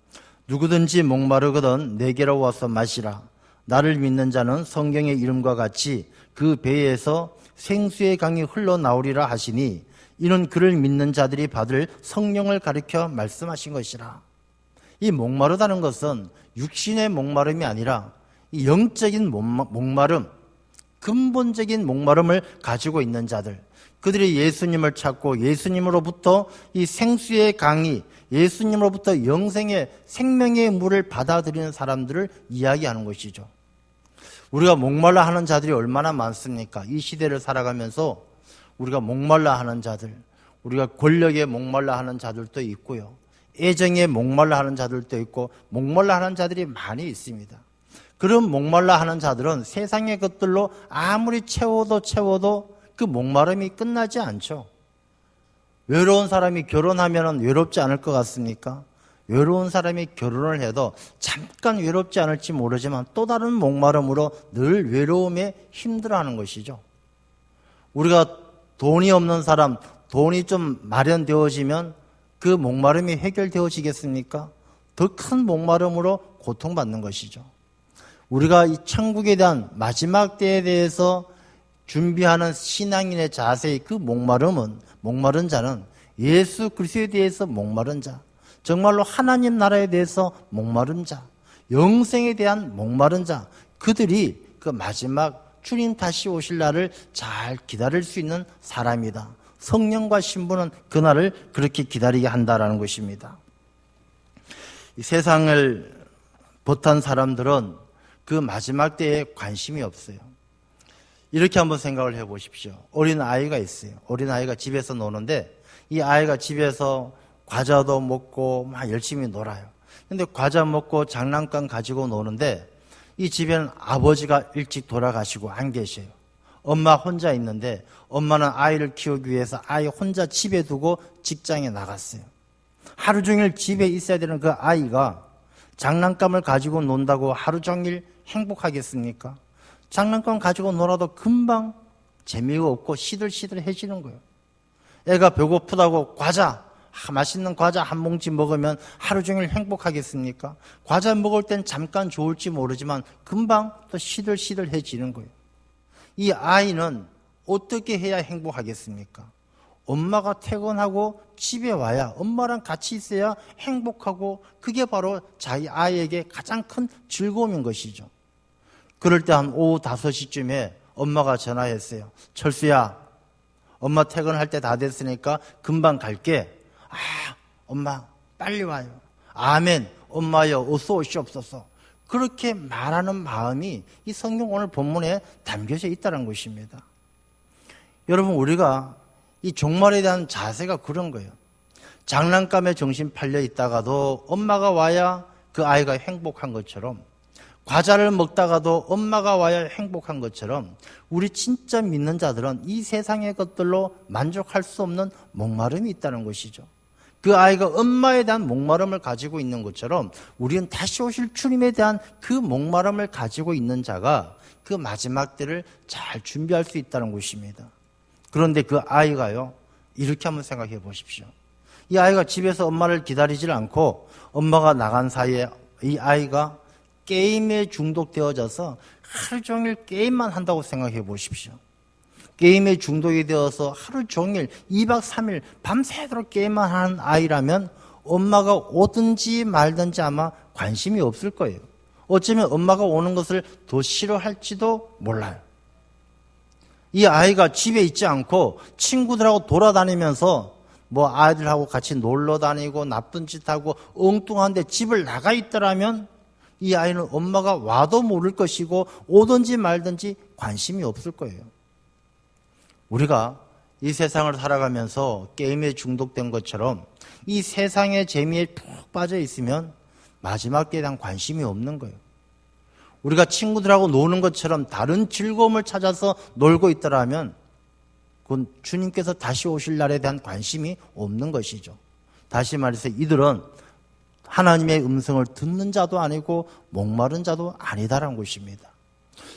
누구든지 목마르거든 내게로 와서 마시라. 나를 믿는 자는 성경의 이름과 같이 그 배에서 생수의 강이 흘러나오리라 하시니, 이는 그를 믿는 자들이 받을 성령을 가리켜 말씀하신 것이라. 이 목마르다는 것은 육신의 목마름이 아니라 이 영적인 목마름, 근본적인 목마름을 가지고 있는 자들, 그들이 예수님을 찾고 예수님으로부터 이 생수의 강이, 예수님으로부터 영생의 생명의 물을 받아들이는 사람들을 이야기하는 것이죠. 우리가 목말라 하는 자들이 얼마나 많습니까? 이 시대를 살아가면서 우리가 목말라 하는 자들, 우리가 권력에 목말라 하는 자들도 있고요, 애정에 목말라 하는 자들도 있고, 목말라 하는 자들이 많이 있습니다. 그런 목말라 하는 자들은 세상의 것들로 아무리 채워도 그 목마름이 끝나지 않죠. 외로운 사람이 결혼하면 외롭지 않을 것 같습니까? 외로운 사람이 결혼을 해도 잠깐 외롭지 않을지 모르지만 또 다른 목마름으로 늘 외로움에 힘들어하는 것이죠. 우리가 돈이 없는 사람, 돈이 좀 마련되어지면 그 목마름이 해결되어지겠습니까? 더 큰 목마름으로 고통받는 것이죠. 우리가 이 천국에 대한 마지막 때에 대해서 준비하는 신앙인의 자세의 그 목마른 자는 예수 그리스도에 대해서 목마른 자, 정말로 하나님 나라에 대해서 목마른 자, 영생에 대한 목마른 자, 그들이 그 마지막 주님 다시 오실 날을 잘 기다릴 수 있는 사람이다. 성령과 신부는 그날을 그렇게 기다리게 한다라는 것입니다. 이 세상을 벗한 사람들은 그 마지막 때에 관심이 없어요. 이렇게 한번 생각을 해보십시오. 어린 아이가 있어요. 어린 아이가 집에서 노는데, 이 아이가 집에서 과자도 먹고 막 열심히 놀아요. 근데 과자 먹고 장난감 가지고 노는데, 이 집에는 아버지가 일찍 돌아가시고 안 계셔요. 엄마 혼자 있는데, 엄마는 아이를 키우기 위해서 아이 혼자 집에 두고 직장에 나갔어요. 하루 종일 집에 있어야 되는 그 아이가 장난감을 가지고 논다고 하루 종일 행복하겠습니까? 장난감 가지고 놀아도 금방 재미가 없고 시들시들해지는 거예요. 애가 배고프다고 맛있는 과자 한 뭉치 먹으면 하루 종일 행복하겠습니까? 과자 먹을 땐 잠깐 좋을지 모르지만 금방 또 시들시들해지는 거예요. 이 아이는 어떻게 해야 행복하겠습니까? 엄마가 퇴근하고 집에 와야, 엄마랑 같이 있어야 행복하고, 그게 바로 자기 아이에게 가장 큰 즐거움인 것이죠. 그럴 때 한 오후 5시쯤에 엄마가 전화했어요. 철수야, 엄마 퇴근할 때 다 됐으니까 금방 갈게. 엄마 빨리 와요. 아멘, 엄마여 어서 오시옵소서. 그렇게 말하는 마음이 이 성경 오늘 본문에 담겨져 있다는 것입니다. 여러분, 우리가 이 종말에 대한 자세가 그런 거예요. 장난감에 정신 팔려 있다가도 엄마가 와야 그 아이가 행복한 것처럼, 과자를 먹다가도 엄마가 와야 행복한 것처럼, 우리 진짜 믿는 자들은 이 세상의 것들로 만족할 수 없는 목마름이 있다는 것이죠. 그 아이가 엄마에 대한 목마름을 가지고 있는 것처럼 우리는 다시 오실 주님에 대한 그 목마름을 가지고 있는 자가 그 마지막 때를 잘 준비할 수 있다는 것입니다. 그런데 그 아이가요, 이렇게 한번 생각해 보십시오. 이 아이가 집에서 엄마를 기다리질 않고 엄마가 나간 사이에 이 아이가 게임에 중독되어져서 하루 종일 게임만 한다고 생각해 보십시오. 게임에 중독이 되어서 하루 종일 2박 3일 밤새도록 게임만 하는 아이라면 엄마가 오든지 말든지 아마 관심이 없을 거예요. 어쩌면 엄마가 오는 것을 더 싫어할지도 몰라요. 이 아이가 집에 있지 않고 친구들하고 돌아다니면서 뭐 아이들하고 같이 놀러 다니고 나쁜 짓 하고 엉뚱한데 집을 나가 있더라면 이 아이는 엄마가 와도 모를 것이고 오든지 말든지 관심이 없을 거예요. 우리가 이 세상을 살아가면서 게임에 중독된 것처럼 이 세상의 재미에 푹 빠져 있으면 마지막 때에 대한 관심이 없는 거예요. 우리가 친구들하고 노는 것처럼 다른 즐거움을 찾아서 놀고 있더라면 그건 주님께서 다시 오실 날에 대한 관심이 없는 것이죠. 다시 말해서 이들은 하나님의 음성을 듣는 자도 아니고 목마른 자도 아니다라는 것입니다.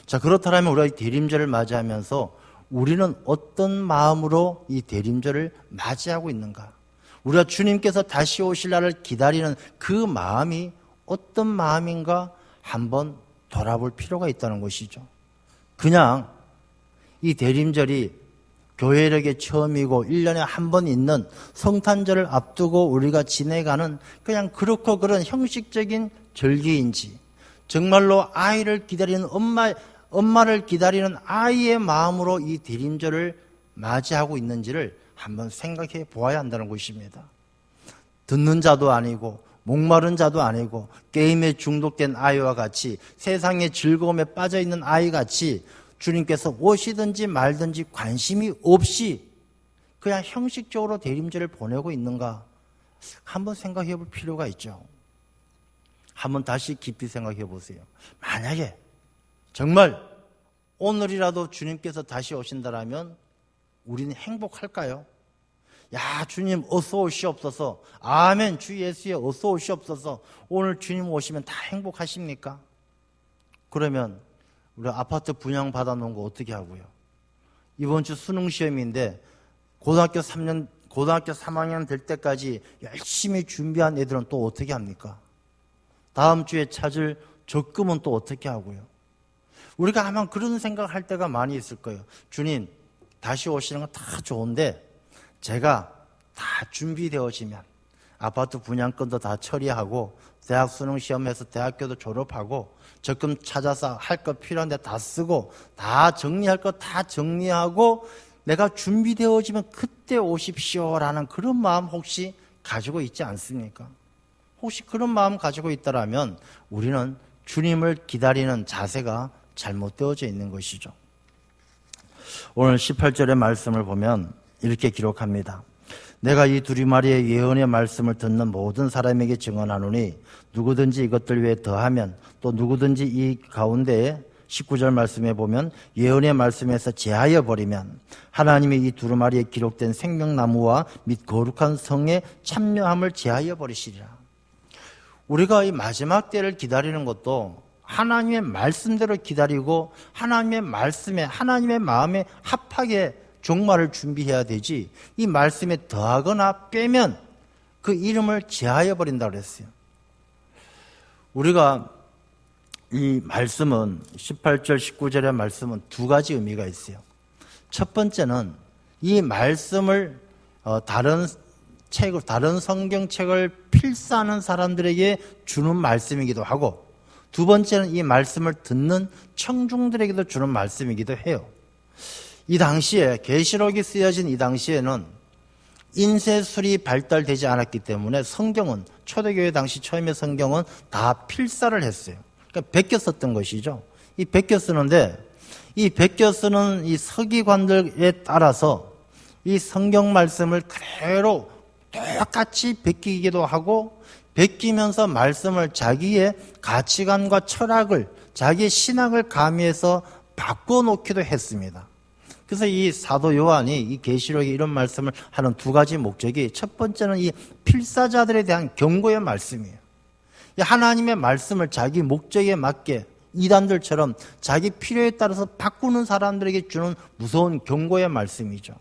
자, 그렇다면 우리가 이 대림절을 맞이하면서 우리는 어떤 마음으로 이 대림절을 맞이하고 있는가? 우리가 주님께서 다시 오실 날을 기다리는 그 마음이 어떤 마음인가 한번 돌아볼 필요가 있다는 것이죠. 그냥 이 대림절이 교회력의 처음이고 1년에 한 번 있는 성탄절을 앞두고 우리가 지내가는 그냥 그렇고 그런 형식적인 절기인지 정말로 아이를 기다리는 엄마를 기다리는 아이의 마음으로 이 대림절을 맞이하고 있는지를 한번 생각해 보아야 한다는 것입니다. 듣는 자도 아니고 목마른 자도 아니고 게임에 중독된 아이와 같이 세상의 즐거움에 빠져있는 아이같이 주님께서 오시든지 말든지 관심이 없이 그냥 형식적으로 대림절을 보내고 있는가 한번 생각해 볼 필요가 있죠. 한번 다시 깊이 생각해 보세요. 만약에 정말 오늘이라도 주님께서 다시 오신다라면 우리는 행복할까요? 야, 주님 어서 오시옵소서. 아멘. 주 예수여 어서 오시옵소서. 오늘 주님 오시면 다 행복하십니까? 그러면 우리 아파트 분양 받아놓은 거 어떻게 하고요? 이번 주 수능 시험인데 고등학교 3학년 될 때까지 열심히 준비한 애들은 또 어떻게 합니까? 다음 주에 찾을 적금은 또 어떻게 하고요? 우리가 아마 그런 생각할 때가 많이 있을 거예요. 주님 다시 오시는 건 다 좋은데 제가 다 준비되어지면 아파트 분양권도 다 처리하고 대학 수능 시험에서 대학교도 졸업하고 적금 찾아서 할 것 필요한데 다 쓰고 다 정리할 것 다 정리하고 내가 준비되어지면 그때 오십시오라는 그런 마음 혹시 가지고 있지 않습니까? 혹시 그런 마음 가지고 있다라면 우리는 주님을 기다리는 자세가 잘못되어져 있는 것이죠. 오늘 18절의 말씀을 보면 이렇게 기록합니다. 내가 이 두루마리의 예언의 말씀을 듣는 모든 사람에게 증언하노니 누구든지 이것들 외에 더하면 또 누구든지 이 가운데에 19절 말씀에 보면 예언의 말씀에서 제하여 버리면 하나님이 이 두루마리에 기록된 생명나무와 및 거룩한 성에 참여함을 제하여 버리시리라. 우리가 이 마지막 때를 기다리는 것도 하나님의 말씀대로 기다리고 하나님의 말씀에 하나님의 마음에 합하게 종말을 준비해야 되지 이 말씀에 더하거나 빼면 그 이름을 제하여 버린다고 그랬어요. 우리가 이 말씀은 18절 19절의 말씀은 두 가지 의미가 있어요. 첫 번째는 이 말씀을 다른 성경책을 필사하는 사람들에게 주는 말씀이기도 하고 두 번째는 이 말씀을 듣는 청중들에게도 주는 말씀이기도 해요. 이 당시에 계시록이 쓰여진 이 당시에는 인쇄술이 발달되지 않았기 때문에 성경은 초대교회 당시 처음에 성경은 다 필사를 했어요. 그러니까 베껴 썼던 것이죠. 이 베껴 쓰는데 이 베껴 쓰는 이 서기관들에 따라서 이 성경 말씀을 그대로 똑같이 베끼기도 하고 베끼면서 말씀을 자기의 가치관과 철학을 자기의 신학을 가미해서 바꿔놓기도 했습니다. 그래서 이 사도 요한이 이 계시록에 이런 말씀을 하는 두 가지 목적이 첫 번째는 이 필사자들에 대한 경고의 말씀이에요. 하나님의 말씀을 자기 목적에 맞게 이단들처럼 자기 필요에 따라서 바꾸는 사람들에게 주는 무서운 경고의 말씀이죠.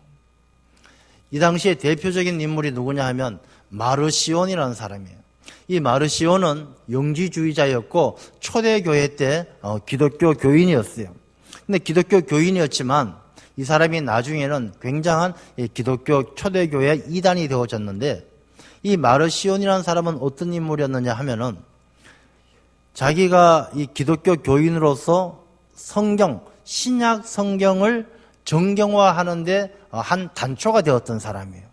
이 당시에 대표적인 인물이 누구냐 하면 마르시온이라는 사람이에요. 이 마르시온은 영지주의자였고 초대교회 때 기독교 교인이었어요. 근데 기독교 교인이었지만 이 사람이 나중에는 굉장한 기독교 초대교회 이단이 되어졌는데, 이 마르시온이라는 사람은 어떤 인물이었느냐 하면은 자기가 이 기독교 교인으로서 성경, 신약 성경을 정경화하는데 한 단초가 되었던 사람이에요.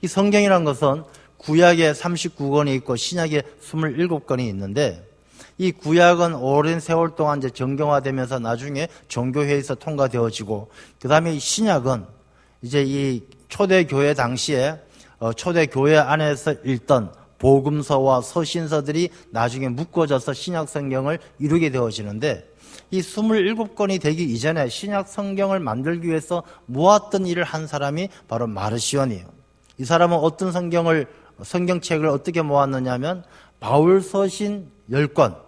이 성경이라는 것은 구약에 39권이 있고 신약에 27권이 있는데, 이 구약은 오랜 세월 동안 이제 정경화되면서 나중에 종교회의에서 통과되어지고, 그 다음에 이 신약은 이제 이 초대교회 당시에 초대교회 안에서 읽던 복음서와 서신서들이 나중에 묶어져서 신약 성경을 이루게 되어지는데, 이 27권이 되기 이전에 신약 성경을 만들기 위해서 모았던 일을 한 사람이 바로 마르시온이에요. 이 사람은 어떤 성경책을 어떻게 모았느냐 하면, 바울 서신 10권,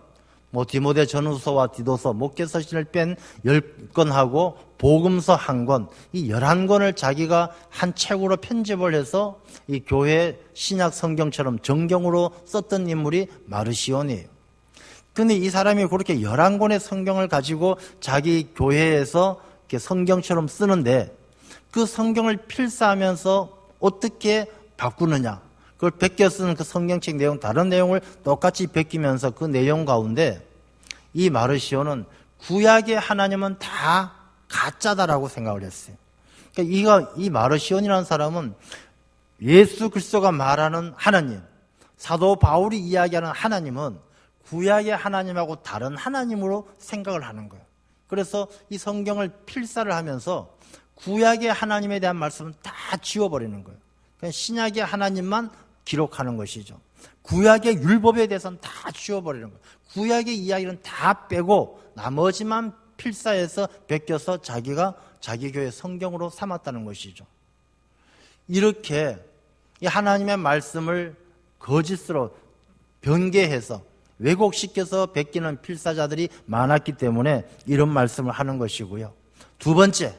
디모데 전후서와 디도서, 목회서신을 뺀 10권하고 복음서 1권, 이 11권을 자기가 한 책으로 편집을 해서 이 교회 신약 성경처럼 정경으로 썼던 인물이 마르시온이에요. 근데 이 사람이 그렇게 11권의 성경을 가지고 자기 교회에서 이렇게 성경처럼 쓰는데, 그 성경을 필사하면서 어떻게 바꾸느냐, 그걸 베껴 쓰는 그 성경책 내용, 다른 내용을 똑같이 베끼면서 그 내용 가운데 이 마르시온은 구약의 하나님은 다 가짜다라고 생각을 했어요. 그러니까 이 마르시온이라는 사람은 예수 그리스도가 말하는 하나님, 사도 바울이 이야기하는 하나님은 구약의 하나님하고 다른 하나님으로 생각을 하는 거예요. 그래서 이 성경을 필사를 하면서 구약의 하나님에 대한 말씀은 다 지워버리는 거예요. 그냥 신약의 하나님만 기록하는 것이죠. 구약의 율법에 대해서는 다 지워버리는 거예요. 구약의 이야기는 다 빼고 나머지만 필사해서 베껴서 자기 교회 성경으로 삼았다는 것이죠. 이렇게 이 하나님의 말씀을 거짓으로 변개해서 왜곡시켜서 베끼는 필사자들이 많았기 때문에 이런 말씀을 하는 것이고요. 두 번째,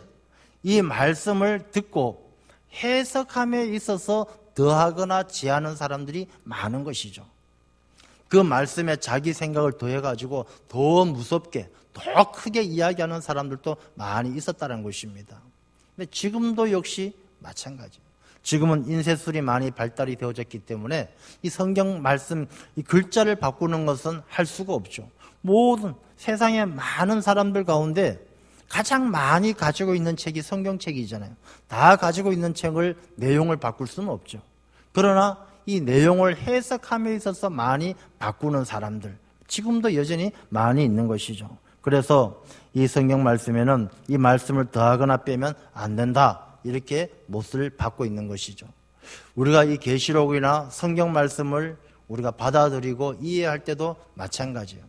이 말씀을 듣고 해석함에 있어서 더하거나 제하는 사람들이 많은 것이죠. 그 말씀에 자기 생각을 더해가지고 더 무섭게, 더 크게 이야기하는 사람들도 많이 있었다는 것입니다. 근데 지금도 역시 마찬가지예요. 지금은 인쇄술이 많이 발달이 되어졌기 때문에 이 성경 말씀, 이 글자를 바꾸는 것은 할 수가 없죠. 모든 세상에 많은 사람들 가운데 가장 많이 가지고 있는 책이 성경책이잖아요. 다 가지고 있는 책을 내용을 바꿀 수는 없죠. 그러나 이 내용을 해석함에 있어서 많이 바꾸는 사람들, 지금도 여전히 많이 있는 것이죠. 그래서 이 성경 말씀에는 이 말씀을 더하거나 빼면 안 된다, 이렇게 못을 받고 있는 것이죠. 우리가 이 계시록이나 성경 말씀을 우리가 받아들이고 이해할 때도 마찬가지예요.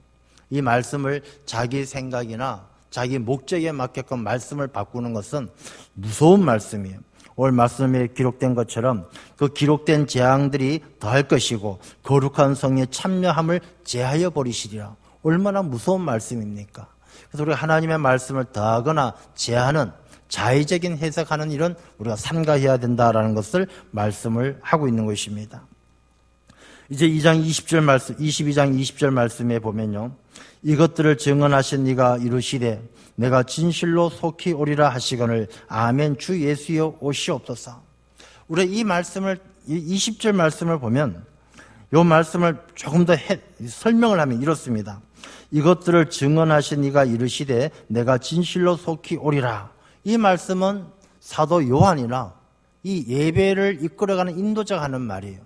이 말씀을 자기 생각이나 자기 목적에 맞게끔 말씀을 바꾸는 것은 무서운 말씀이에요. 오늘 말씀에 기록된 것처럼 그 기록된 재앙들이 더할 것이고 거룩한 성의 참여함을 제하여 버리시리라. 얼마나 무서운 말씀입니까? 그래서 우리가 하나님의 말씀을 더하거나 제하는 자의적인 해석하는 일은 우리가 삼가해야 된다라는 것을 말씀을 하고 있는 것입니다. 이제 22장 20절 말씀에 보면요, 이것들을 증언하신 네가 이르시되 내가 진실로 속히 오리라 하시거늘 아멘 주 예수여 오시옵소서. 우리 이 말씀을, 20절 말씀을 보면 이 말씀을 조금 더 설명을 하면 이렇습니다. 이것들을 증언하신 네가 이르시되 내가 진실로 속히 오리라. 이 말씀은 사도 요한이나 이 예배를 이끌어가는 인도자가 하는 말이에요.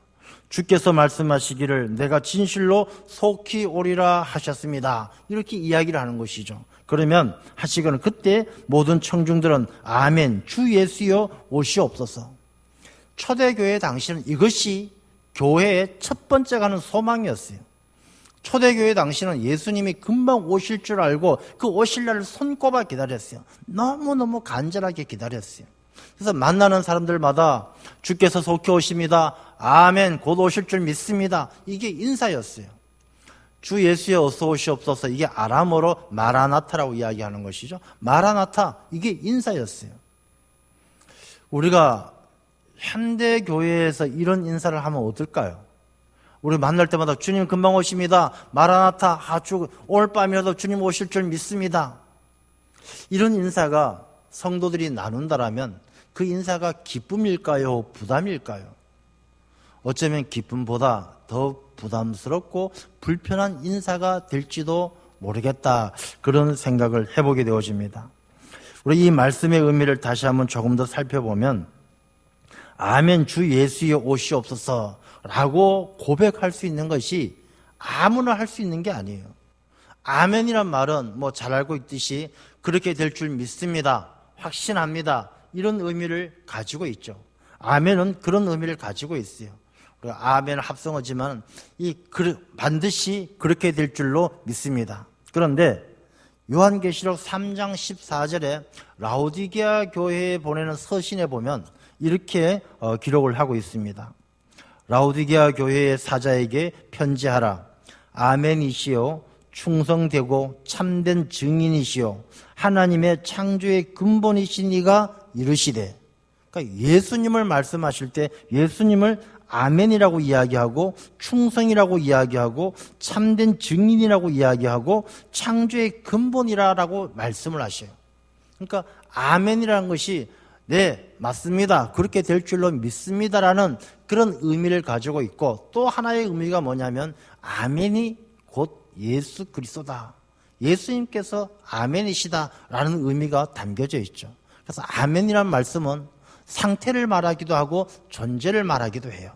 주께서 말씀하시기를 내가 진실로 속히 오리라 하셨습니다. 이렇게 이야기를 하는 것이죠. 그러면 하시거늘 그때 모든 청중들은 아멘 주 예수여 오시옵소서. 초대교회 당시는 이것이 교회의 첫 번째 가는 소망이었어요. 초대교회 당시는 예수님이 금방 오실 줄 알고 그 오실 날을 손꼽아 기다렸어요. 너무너무 간절하게 기다렸어요. 그래서 만나는 사람들마다 주께서 속히 오십니다. 아멘 곧 오실 줄 믿습니다. 이게 인사였어요. 주 예수여 어서 오시옵소서. 이게 아람어로 마라나타라고 이야기하는 것이죠. 마라나타, 이게 인사였어요. 우리가 현대교회에서 이런 인사를 하면 어떨까요? 우리 만날 때마다 주님 금방 오십니다. 마라나타, 오늘 밤이라도 주님 오실 줄 믿습니다. 이런 인사가 성도들이 나눈다라면 그 인사가 기쁨일까요? 부담일까요? 어쩌면 기쁨보다 더 부담스럽고 불편한 인사가 될지도 모르겠다. 그런 생각을 해보게 되어집니다. 우리 이 말씀의 의미를 다시 한번 조금 더 살펴보면 아멘 주 예수여 오시옵소서 라고 고백할 수 있는 것이 아무나 할 수 있는 게 아니에요. 아멘이란 말은 뭐 잘 알고 있듯이 그렇게 될 줄 믿습니다. 확신합니다. 이런 의미를 가지고 있죠. 아멘은 그런 의미를 가지고 있어요. 아멘 합성어지만 반드시 그렇게 될 줄로 믿습니다. 그런데 요한계시록 3장 14절에 라오디게아 교회에 보내는 서신에 보면 이렇게 기록을 하고 있습니다. 라오디게아 교회의 사자에게 편지하라. 아멘이시요 충성되고 참된 증인이시요 하나님의 창조의 근본이신 이가 이르시되, 그러니까 예수님을 말씀하실 때 예수님을 아멘이라고 이야기하고 충성이라고 이야기하고 참된 증인이라고 이야기하고 창조의 근본이라고 말씀을 하셔요. 그러니까 아멘이라는 것이 네 맞습니다, 그렇게 될 줄로 믿습니다라는 그런 의미를 가지고 있고, 또 하나의 의미가 뭐냐면 아멘이 곧 예수 그리스도다, 예수님께서 아멘이시다라는 의미가 담겨져 있죠. 그래서 아멘이란 말씀은 상태를 말하기도 하고 존재를 말하기도 해요.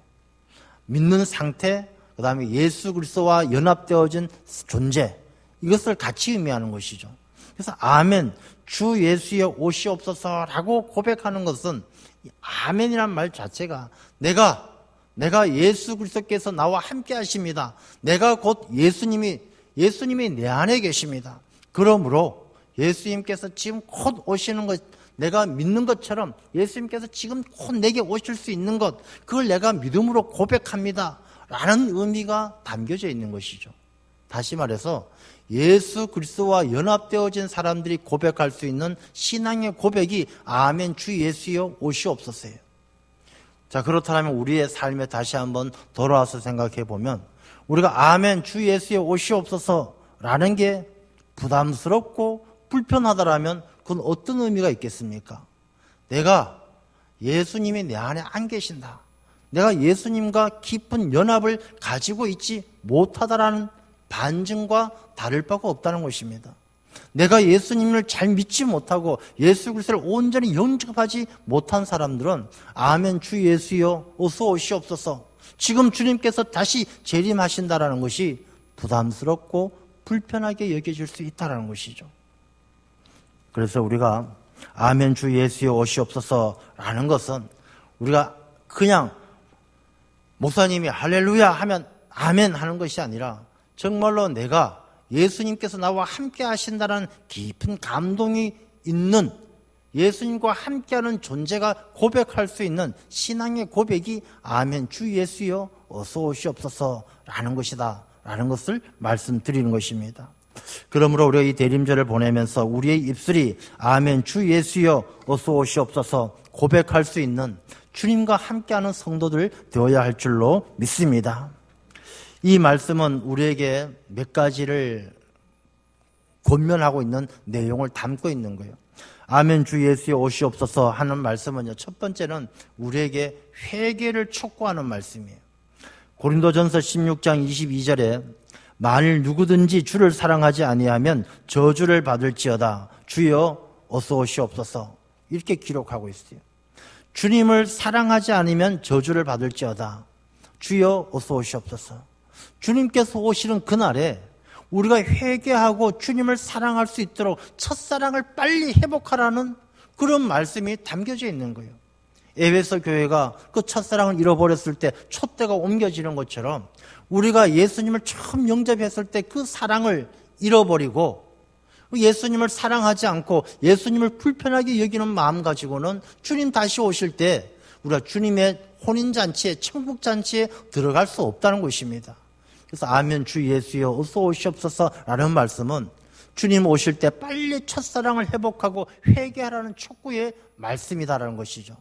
믿는 상태, 그 다음에 예수 그리스도와 연합되어진 존재, 이것을 같이 의미하는 것이죠. 그래서 아멘, 주 예수여 오시옵소서라고 고백하는 것은 아멘이란 말 자체가 내가 예수 그리스도께서 나와 함께 하십니다. 내가 곧 예수님이 내 안에 계십니다. 그러므로 예수님께서 지금 곧 오시는 것, 내가 믿는 것처럼 예수님께서 지금 곧 내게 오실 수 있는 것, 그걸 내가 믿음으로 고백합니다 라는 의미가 담겨져 있는 것이죠. 다시 말해서 예수 그리스도와 연합되어진 사람들이 고백할 수 있는 신앙의 고백이 아멘 주 예수여 오시옵소서예요. 자, 그렇다면 우리의 삶에 다시 한번 돌아와서 생각해 보면 우리가 아멘 주 예수여 오시옵소서라는 게 부담스럽고 불편하다라면 그건 어떤 의미가 있겠습니까? 내가 예수님이 내 안에 안 계신다, 내가 예수님과 깊은 연합을 가지고 있지 못하다라는 반증과 다를 바가 없다는 것입니다. 내가 예수님을 잘 믿지 못하고 예수 그리스도를 온전히 영접하지 못한 사람들은 아멘 주 예수여 어서 오시옵소서, 지금 주님께서 다시 재림하신다라는 것이 부담스럽고 불편하게 여겨질 수 있다는 것이죠. 그래서 우리가 아멘 주 예수여 오시옵소서라는 것은 우리가 그냥 목사님이 할렐루야 하면 아멘 하는 것이 아니라 정말로 내가 예수님께서 나와 함께 하신다는 깊은 감동이 있는, 예수님과 함께하는 존재가 고백할 수 있는 신앙의 고백이 아멘 주 예수여 어서 오시옵소서라는 것이다 라는 것을 말씀드리는 것입니다. 그러므로 우리가 이 대림절을 보내면서 우리의 입술이 아멘 주 예수여 어서 오시옵소서 고백할 수 있는 주님과 함께하는 성도들 되어야 할 줄로 믿습니다. 이 말씀은 우리에게 몇 가지를 권면하고 있는 내용을 담고 있는 거예요. 아멘 주 예수여 오시옵소서 하는 말씀은요, 첫 번째는 우리에게 회개를 촉구하는 말씀이에요. 고린도전서 16장 22절에 만일 누구든지 주를 사랑하지 아니하면 저주를 받을지어다 주여 어서 오시옵소서, 이렇게 기록하고 있어요. 주님을 사랑하지 않으면 저주를 받을지어다 주여 어서 오시옵소서. 주님께서 오시는 그날에 우리가 회개하고 주님을 사랑할 수 있도록 첫사랑을 빨리 회복하라는 그런 말씀이 담겨져 있는 거예요. 에베소 교회가 그 첫사랑을 잃어버렸을 때 촛대가 옮겨지는 것처럼 우리가 예수님을 처음 영접했을 때 그 사랑을 잃어버리고 예수님을 사랑하지 않고 예수님을 불편하게 여기는 마음 가지고는 주님 다시 오실 때 우리가 주님의 혼인잔치에, 천국잔치에 들어갈 수 없다는 것입니다. 그래서 아멘 주 예수여 어서 오시옵소서라는 말씀은 주님 오실 때 빨리 첫사랑을 회복하고 회개하라는 촉구의 말씀이다라는 것이죠.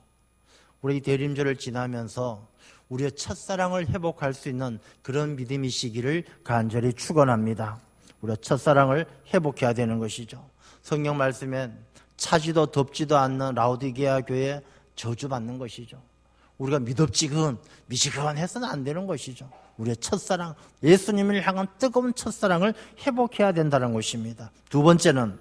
우리 대림절을 지나면서 우리의 첫사랑을 회복할 수 있는 그런 믿음이시기를 간절히 축원합니다. 우리가 첫사랑을 회복해야 되는 것이죠. 성경 말씀엔 차지도 덥지도 않는 라오디게아 교회에 저주받는 것이죠. 우리가 미지근해서는 안 되는 것이죠. 우리의 첫사랑, 예수님을 향한 뜨거운 첫사랑을 회복해야 된다는 것입니다. 두 번째는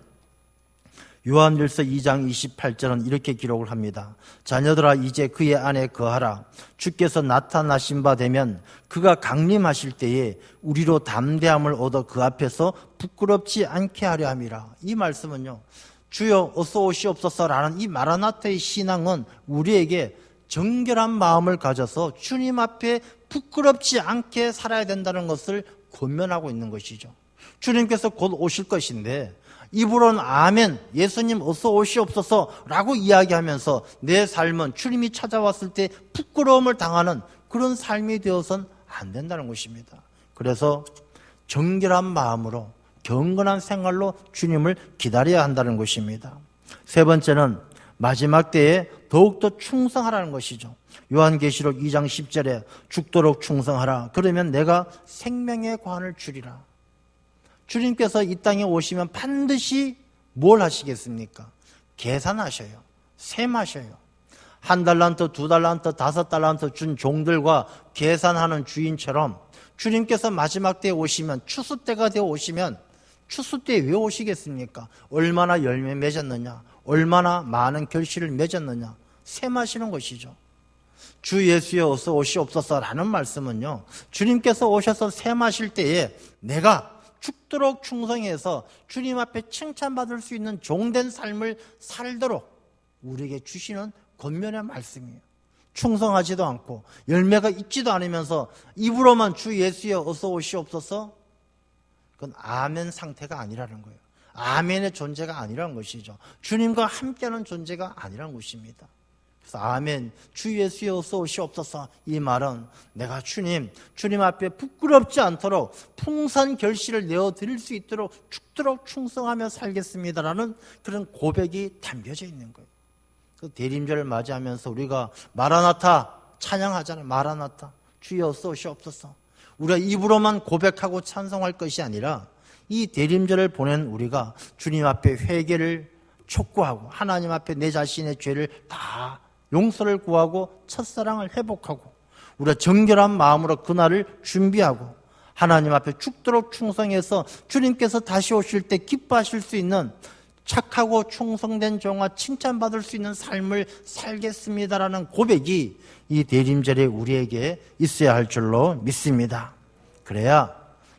요한일서 2장 28절은 이렇게 기록을 합니다. 자녀들아 이제 그의 안에 거하라. 주께서 나타나신 바 되면 그가 강림하실 때에 우리로 담대함을 얻어 그 앞에서 부끄럽지 않게 하려 함이라. 이 말씀은요, 주여 어서 오시옵소서라는 이 마라나타의 신앙은 우리에게 정결한 마음을 가져서 주님 앞에 부끄럽지 않게 살아야 된다는 것을 권면하고 있는 것이죠. 주님께서 곧 오실 것인데 입으로는 아멘, 예수님 어서 오시옵소서라고 이야기하면서 내 삶은 주님이 찾아왔을 때 부끄러움을 당하는 그런 삶이 되어서는 안 된다는 것입니다. 그래서 정결한 마음으로 경건한 생활로 주님을 기다려야 한다는 것입니다. 세 번째는 마지막 때에 더욱더 충성하라는 것이죠. 요한계시록 2장 10절에 죽도록 충성하라. 그러면 내가 생명의 관을 주리라. 주님께서 이 땅에 오시면 반드시 뭘 하시겠습니까? 계산하셔요. 셈하셔요. 1달란트, 2달란트, 5달란트 준 종들과 계산하는 주인처럼 주님께서 마지막 때에 오시면, 추수 때가 되어 오시면, 추수 때에 왜 오시겠습니까? 얼마나 열매 맺었느냐, 얼마나 많은 결실을 맺었느냐, 셈하시는 것이죠. 주 예수여 어서 오시옵소서라는 말씀은요, 주님께서 오셔서 셈하실 때에 내가 죽도록 충성해서 주님 앞에 칭찬받을 수 있는 종된 삶을 살도록 우리에게 주시는 권면의 말씀이에요. 충성하지도 않고 열매가 있지도 않으면서 입으로만 주 예수여 어서 오시옵소서, 그건 아멘 상태가 아니라는 거예요. 아멘의 존재가 아니라는 것이죠. 주님과 함께하는 존재가 아니라는 것입니다. 그래서 아멘, 주 예수여 어서 오시옵소서, 이 말은 내가 주님 앞에 부끄럽지 않도록 풍성한 결실을 내어드릴 수 있도록 죽도록 충성하며 살겠습니다라는 그런 고백이 담겨져 있는 거예요. 그 대림절을 맞이하면서 우리가 마라나타 찬양하잖아요. 마라나타, 주여 어서 오시옵소서. 우리가 입으로만 고백하고 찬송할 것이 아니라 이 대림절을 보낸 우리가 주님 앞에 회개를 촉구하고 하나님 앞에 내 자신의 죄를 다 용서를 구하고 첫사랑을 회복하고 우리가 정결한 마음으로 그날을 준비하고 하나님 앞에 죽도록 충성해서 주님께서 다시 오실 때 기뻐하실 수 있는 착하고 충성된 종과 칭찬받을 수 있는 삶을 살겠습니다라는 고백이 이 대림절에 우리에게 있어야 할 줄로 믿습니다. 그래야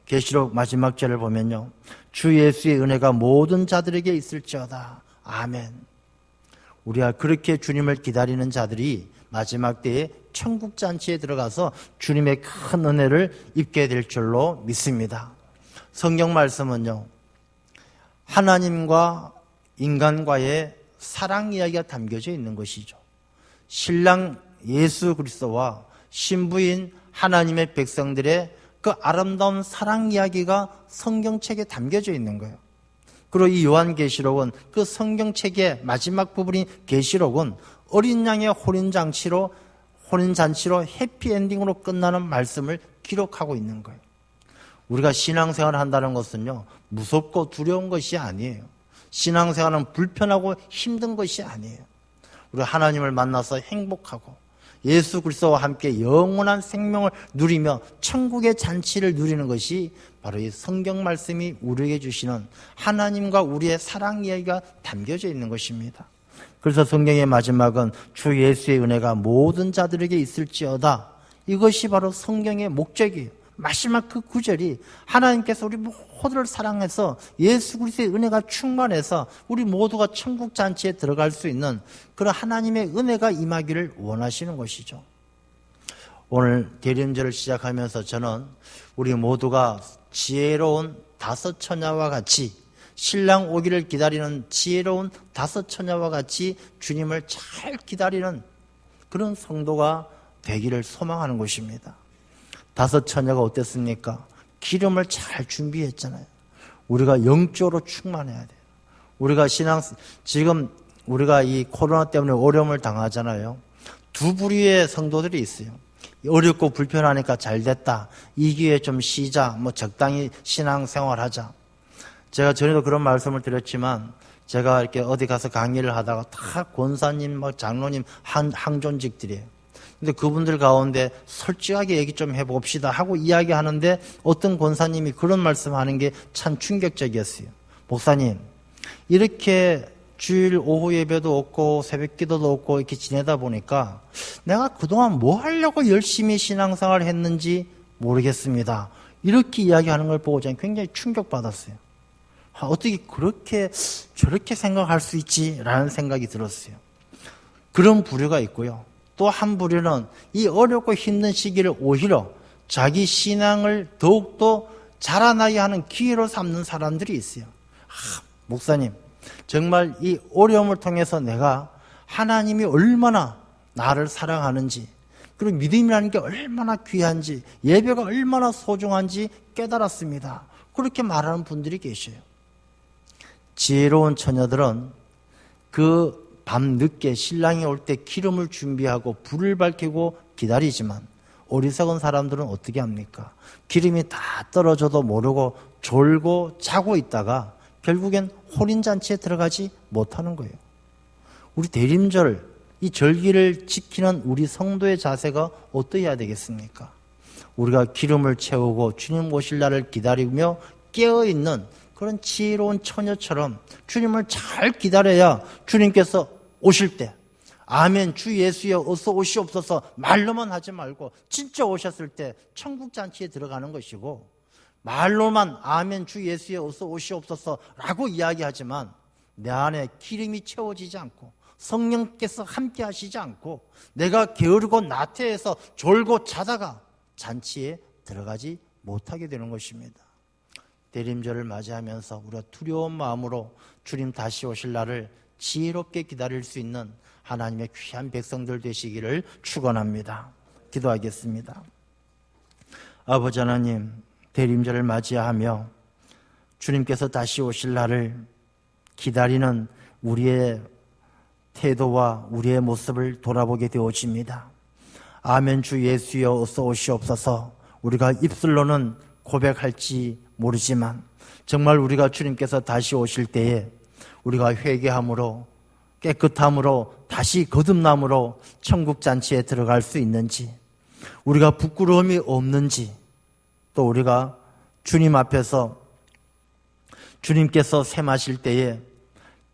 계시록 마지막 절을 보면요, 주 예수의 은혜가 모든 자들에게 있을지어다. 아멘. 우리가 그렇게 주님을 기다리는 자들이 마지막 때에 천국 잔치에 들어가서 주님의 큰 은혜를 입게 될 줄로 믿습니다. 성경 말씀은요, 하나님과 인간과의 사랑 이야기가 담겨져 있는 것이죠. 신랑 예수 그리스도와 신부인 하나님의 백성들의 그 아름다운 사랑 이야기가 성경책에 담겨져 있는 거예요. 그리고 이 요한계시록은 그 성경책의 마지막 부분인 계시록은 어린 양의 혼인잔치로 해피엔딩으로 끝나는 말씀을 기록하고 있는 거예요. 우리가 신앙생활을 한다는 것은요, 무섭고 두려운 것이 아니에요. 신앙생활은 불편하고 힘든 것이 아니에요. 우리가 하나님을 만나서 행복하고 예수 그리스도와 함께 영원한 생명을 누리며 천국의 잔치를 누리는 것이 바로 이 성경 말씀이 우리에게 주시는 하나님과 우리의 사랑 이야기가 담겨져 있는 것입니다. 그래서 성경의 마지막은 주 예수의 은혜가 모든 자들에게 있을지어다. 이것이 바로 성경의 목적이에요. 마지막 그 구절이 하나님께서 우리 모두를 사랑해서 예수 그리스도의 은혜가 충만해서 우리 모두가 천국 잔치에 들어갈 수 있는 그런 하나님의 은혜가 임하기를 원하시는 것이죠. 오늘 대림절을 시작하면서 저는 우리 모두가 지혜로운 5 처녀와 같이, 신랑 오기를 기다리는 지혜로운 5 처녀와 같이 주님을 잘 기다리는 그런 성도가 되기를 소망하는 것입니다. 5 처녀가 어땠습니까? 기름을 잘 준비했잖아요. 우리가 영적으로 충만해야 돼요. 우리가 지금 우리가 이 코로나 때문에 어려움을 당하잖아요. 2 부류의 성도들이 있어요. 어렵고 불편하니까 잘 됐다, 이 기회에 좀 쉬자, 적당히 신앙생활 하자. 제가 전에도 그런 말씀을 드렸지만 제가 이렇게 어디 가서 강의를 하다가 다 권사님, 막 장로님, 항존직들이에요. 근데 그분들 가운데 솔직하게 얘기 좀 해봅시다 하고 이야기하는데 어떤 권사님이 그런 말씀하는 게 참 충격적이었어요. 목사님, 이렇게 주일 오후 예배도 없고 새벽 기도도 없고 이렇게 지내다 보니까 내가 그동안 뭐 하려고 열심히 신앙생활을 했는지 모르겠습니다. 이렇게 이야기하는 걸 보고 저는 굉장히 충격받았어요. 어떻게 그렇게 저렇게 생각할 수 있지라는 생각이 들었어요. 그런 부류가 있고요. 또 한 부류는 이 어렵고 힘든 시기를 오히려 자기 신앙을 더욱더 자라나게 하는 기회로 삼는 사람들이 있어요. 목사님, 정말 이 어려움을 통해서 내가 하나님이 얼마나 나를 사랑하는지, 그리고 믿음이라는 게 얼마나 귀한지, 예배가 얼마나 소중한지 깨달았습니다. 그렇게 말하는 분들이 계셔요. 지혜로운 처녀들은 그 밤 늦게 신랑이 올 때 기름을 준비하고 불을 밝히고 기다리지만 어리석은 사람들은 어떻게 합니까? 기름이 다 떨어져도 모르고 졸고 자고 있다가 결국엔 혼인잔치에 들어가지 못하는 거예요. 우리 대림절, 이 절기를 지키는 우리 성도의 자세가 어떠해야 되겠습니까? 우리가 기름을 채우고 주님 오실 날을 기다리며 깨어있는 그런 지혜로운 처녀처럼 주님을 잘 기다려야 주님께서 오실 때 아멘 주 예수여 어서 오시옵소서 말로만 하지 말고 진짜 오셨을 때 천국 잔치에 들어가는 것이고, 말로만 아멘 주 예수여 어서 오시옵소서 라고 이야기하지만 내 안에 기름이 채워지지 않고 성령께서 함께 하시지 않고 내가 게으르고 나태해서 졸고 자다가 잔치에 들어가지 못하게 되는 것입니다. 대림절을 맞이하면서 우리가 두려운 마음으로 주님 다시 오실 날을 지혜롭게 기다릴 수 있는 하나님의 귀한 백성들 되시기를 축원합니다. 기도하겠습니다. 아버지 하나님, 대림절을 맞이하며 주님께서 다시 오실 날을 기다리는 우리의 태도와 우리의 모습을 돌아보게 되어집니다. 아멘 주 예수여 어서 오시옵소서 우리가 입술로는 고백할지 모르지만 정말 우리가 주님께서 다시 오실 때에 우리가 회개함으로 깨끗함으로 다시 거듭남으로 천국 잔치에 들어갈 수 있는지, 우리가 부끄러움이 없는지, 또 우리가 주님 앞에서 주님께서 셈하실 때에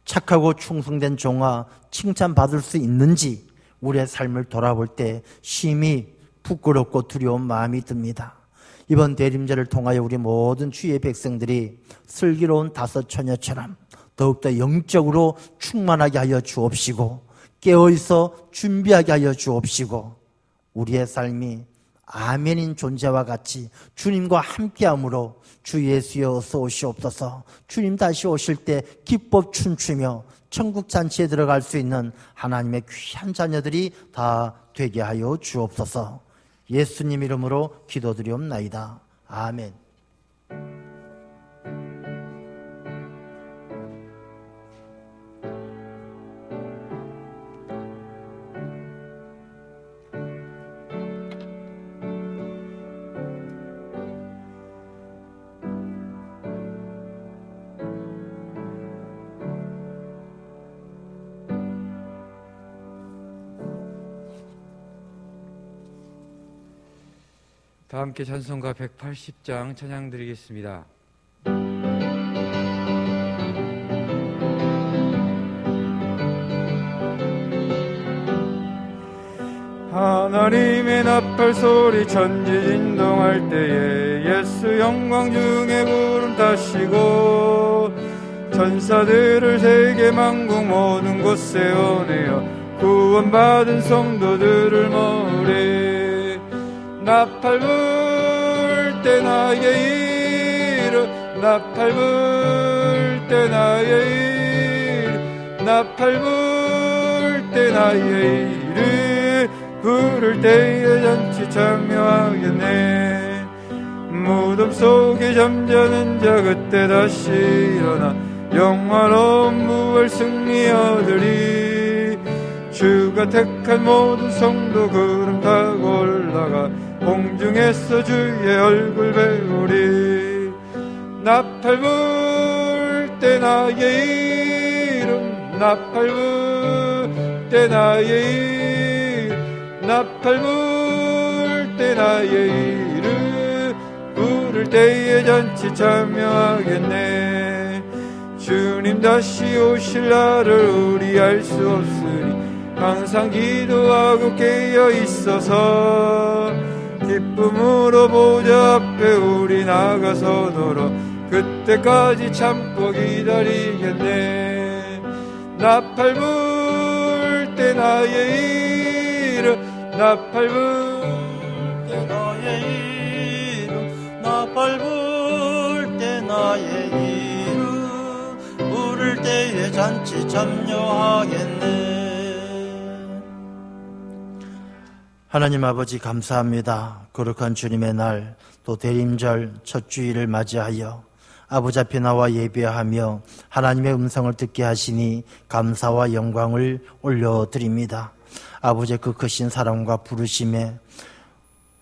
착하고 충성된 종아 칭찬받을 수 있는지 우리의 삶을 돌아볼 때 심히 부끄럽고 두려운 마음이 듭니다. 이번 대림절을 통하여 우리 모든 주의 백성들이 슬기로운 다섯 처녀처럼 더욱더 영적으로 충만하게 하여 주옵시고 깨어있어 준비하게 하여 주옵시고 우리의 삶이 아멘인 존재와 같이 주님과 함께함으로 주 예수여 어서 오시옵소서 주님 다시 오실 때 기뻐 춤추며 천국 잔치에 들어갈 수 있는 하나님의 귀한 자녀들이 다 되게 하여 주옵소서. 예수님 이름으로 기도드리옵나이다. 아멘. 다 함께 찬송가 180장 찬양 드리겠습니다. 하나님의 나팔 소리 천지 진동할 때에 예수 영광 중에 구름 타시고 천사들을 세계 만국 모든 곳에 오내어 구원받은 성도들을 모으리. 나팔 불 때 나의 이름 나팔 불 때 나의 이름 나팔 불 때 나의 이름 부를 때에 잔치 참여하겠네. 무덤 속에 잠자는 자 그때 다시 일어나 영화로운 부활 승리 얻으리. 주가 택한 모든 성도 구름 타고 올라가 공중에서 주의 얼굴 배우리. 나팔 불 때 나의 나팔 불 때 나의 일 나팔 불 때 나의 일을 부를 때에 잔치 참여하겠네. 주님 다시 오실 날을 우리 알 수 없으니 항상 기도하고 깨어 있어서 기쁨으로 보좌 앞에 우리 나가서도록 그때까지 참고 기다리겠네. 나팔 불 때 나의 이름 나팔 불 때 나의 이름 나팔 불 때 나의 이름 부를 때에 잔치 참여하겠네. 하나님 아버지 감사합니다. 거룩한 주님의 날 또 대림절 첫 주일을 맞이하여 아버지 앞에 나와 예배하며 하나님의 음성을 듣게 하시니 감사와 영광을 올려드립니다. 아버지의 그 크신 사랑과 부르심에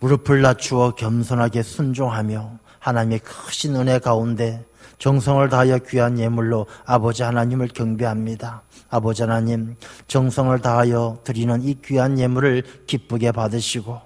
무릎을 낮추어 겸손하게 순종하며 하나님의 크신 은혜 가운데 정성을 다하여 귀한 예물로 아버지 하나님을 경배합니다. 아버지 하나님, 정성을 다하여 드리는 이 귀한 예물을 기쁘게 받으시고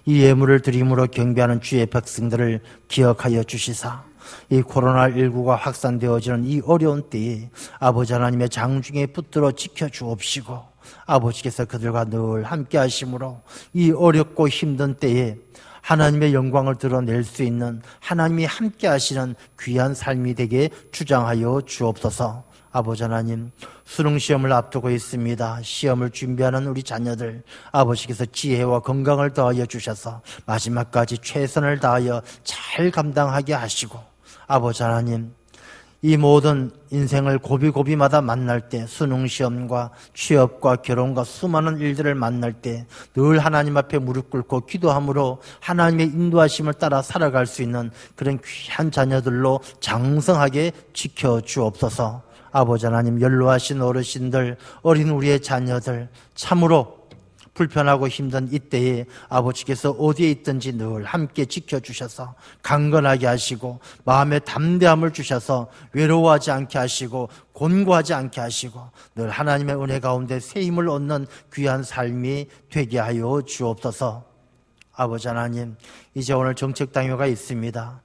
이 예물을 드림으로 경배하는 주의 백성들을 기억하여 주시사 이 코로나19가 확산되어지는 이 어려운 때에 아버지 하나님의 장중에 붙들어 지켜주옵시고 아버지께서 그들과 늘 함께 하심으로 이 어렵고 힘든 때에 하나님의 영광을 드러낼 수 있는 하나님이 함께 하시는 귀한 삶이 되게 주장하여 주옵소서. 아버지 하나님, 수능시험을 앞두고 있습니다. 시험을 준비하는 우리 자녀들 아버지께서 지혜와 건강을 더하여 주셔서 마지막까지 최선을 다하여 잘 감당하게 하시고 아버지 하나님, 이 모든 인생을 고비고비마다 만날 때 수능시험과 취업과 결혼과 수많은 일들을 만날 때 늘 하나님 앞에 무릎 꿇고 기도함으로 하나님의 인도하심을 따라 살아갈 수 있는 그런 귀한 자녀들로 장성하게 지켜주옵소서. 아버지 하나님, 연로하신 어르신들, 어린 우리의 자녀들 참으로 불편하고 힘든 이때에 아버지께서 어디에 있든지 늘 함께 지켜주셔서 강건하게 하시고 마음의 담대함을 주셔서 외로워하지 않게 하시고 곤고하지 않게 하시고 늘 하나님의 은혜 가운데 새 힘을 얻는 귀한 삶이 되게 하여 주옵소서. 아버지 하나님, 이제 오늘 정책당회가 있습니다.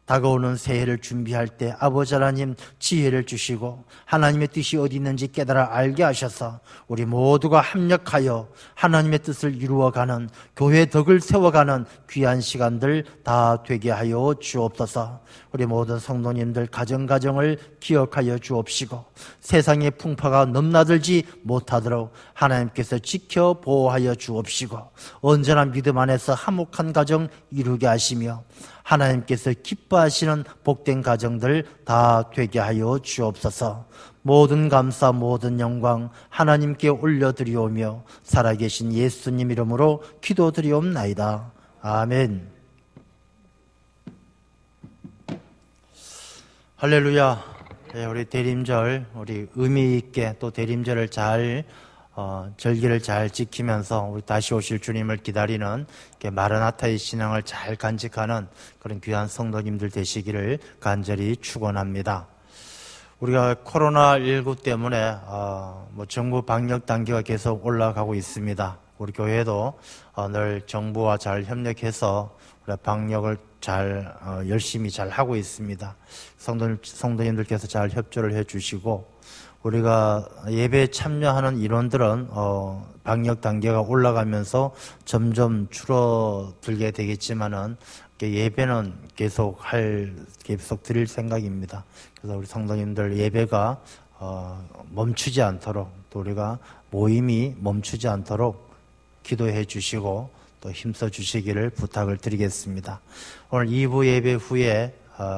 다가오는 새해를 준비할 때 아버지 하나님 지혜를 주시고 하나님의 뜻이 어디 있는지 깨달아 알게 하셔서 우리 모두가 합력하여 하나님의 뜻을 이루어가는 교회 덕을 세워가는 귀한 시간들 다 되게 하여 주옵소서. 우리 모든 성도님들 가정가정을 기억하여 주옵시고 세상의 풍파가 넘나들지 못하도록 하나님께서 지켜 보호하여 주옵시고 언제나 믿음 안에서 화목한 가정 이루게 하시며 하나님께서 기뻐하시는 복된 가정들 다 되게 하여 주옵소서. 모든 감사 모든 영광 하나님께 올려드리오며 살아계신 예수님 이름으로 기도드리옵나이다. 아멘. 할렐루야. 우리 대림절 우리 의미 있게 또 대림절을 잘 절기를 잘 지키면서 우리 다시 오실 주님을 기다리는 마라나타의 신앙을 잘 간직하는 그런 귀한 성도님들 되시기를 간절히 축원합니다. 우리가 코로나19 때문에 정부 방역 단계가 계속 올라가고 있습니다. 우리 교회도 늘 정부와 잘 협력해서 우리 방역을 잘 열심히 잘 하고 있습니다. 성도님들께서 잘 협조를 해주시고 우리가 예배에 참여하는 인원들은 방역 단계가 올라가면서 점점 줄어들게 되겠지만은 예배는 계속 드릴 생각입니다. 그래서 우리 성도님들 예배가 멈추지 않도록 또 우리가 모임이 멈추지 않도록 기도해 주시고 또 힘써 주시기를 부탁을 드리겠습니다. 오늘 2부 예배 후에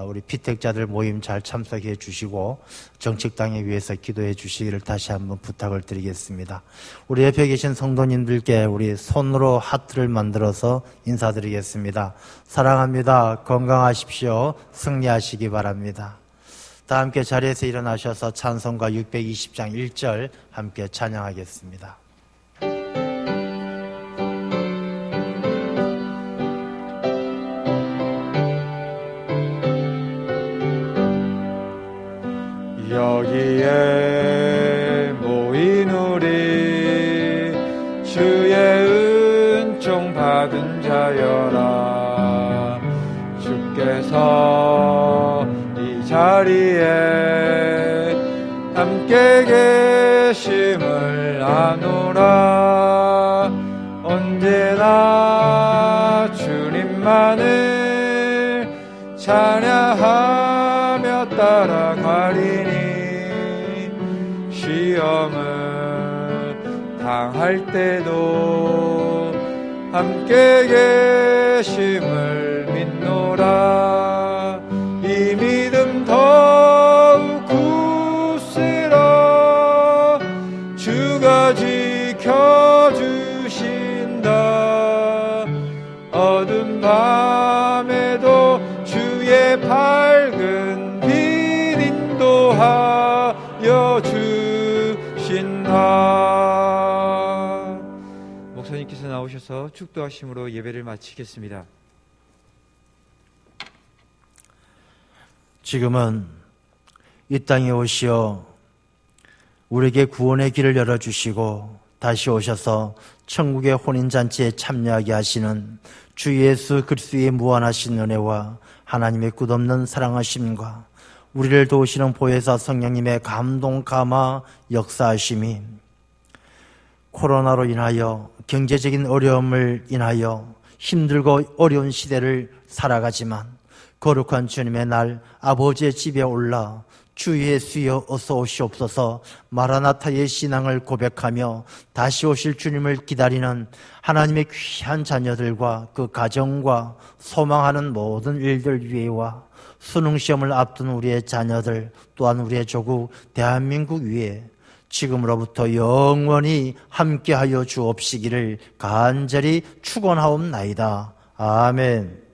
우리 피택자들 모임 잘 참석해 주시고 정책당에 위해서 기도해 주시기를 다시 한번 부탁을 드리겠습니다. 우리 옆에 계신 성도님들께 우리 손으로 하트를 만들어서 인사드리겠습니다. 사랑합니다. 건강하십시오. 승리하시기 바랍니다. 다 함께 자리에서 일어나셔서 찬송가 620장 1절 함께 찬양하겠습니다. 여기에 하여라. 주께서 이 자리에 함께 계심을 아노라. 언제나 주님만을 찬양하며 따라가리니 시험을 당할 때도 함께 계심을 믿노라. 이 믿음 더욱 굳세라. 주가 지켜주신다. 어두운 밤에도 주의 밝은 빛 인도하여 주신다. 목사님께서 나오셔서 축도하심으로 예배를 마치겠습니다. 지금은 이 땅에 오시어 우리에게 구원의 길을 열어주시고 다시 오셔서 천국의 혼인잔치에 참여하게 하시는 주 예수 그리스도의 무한하신 은혜와 하나님의 끝없는 사랑하심과 우리를 도우시는 보혜사 성령님의 감동 감화 역사하심이 코로나로 인하여 경제적인 어려움을 인하여 힘들고 어려운 시대를 살아가지만 거룩한 주님의 날 아버지의 집에 올라 주 예수여 어서 오시옵소서 마라나타의 신앙을 고백하며 다시 오실 주님을 기다리는 하나님의 귀한 자녀들과 그 가정과 소망하는 모든 일들 위에와 수능시험을 앞둔 우리의 자녀들 또한 우리의 조국 대한민국 위에 지금으로부터 영원히 함께하여 주옵시기를 간절히 축원하옵나이다. 아멘.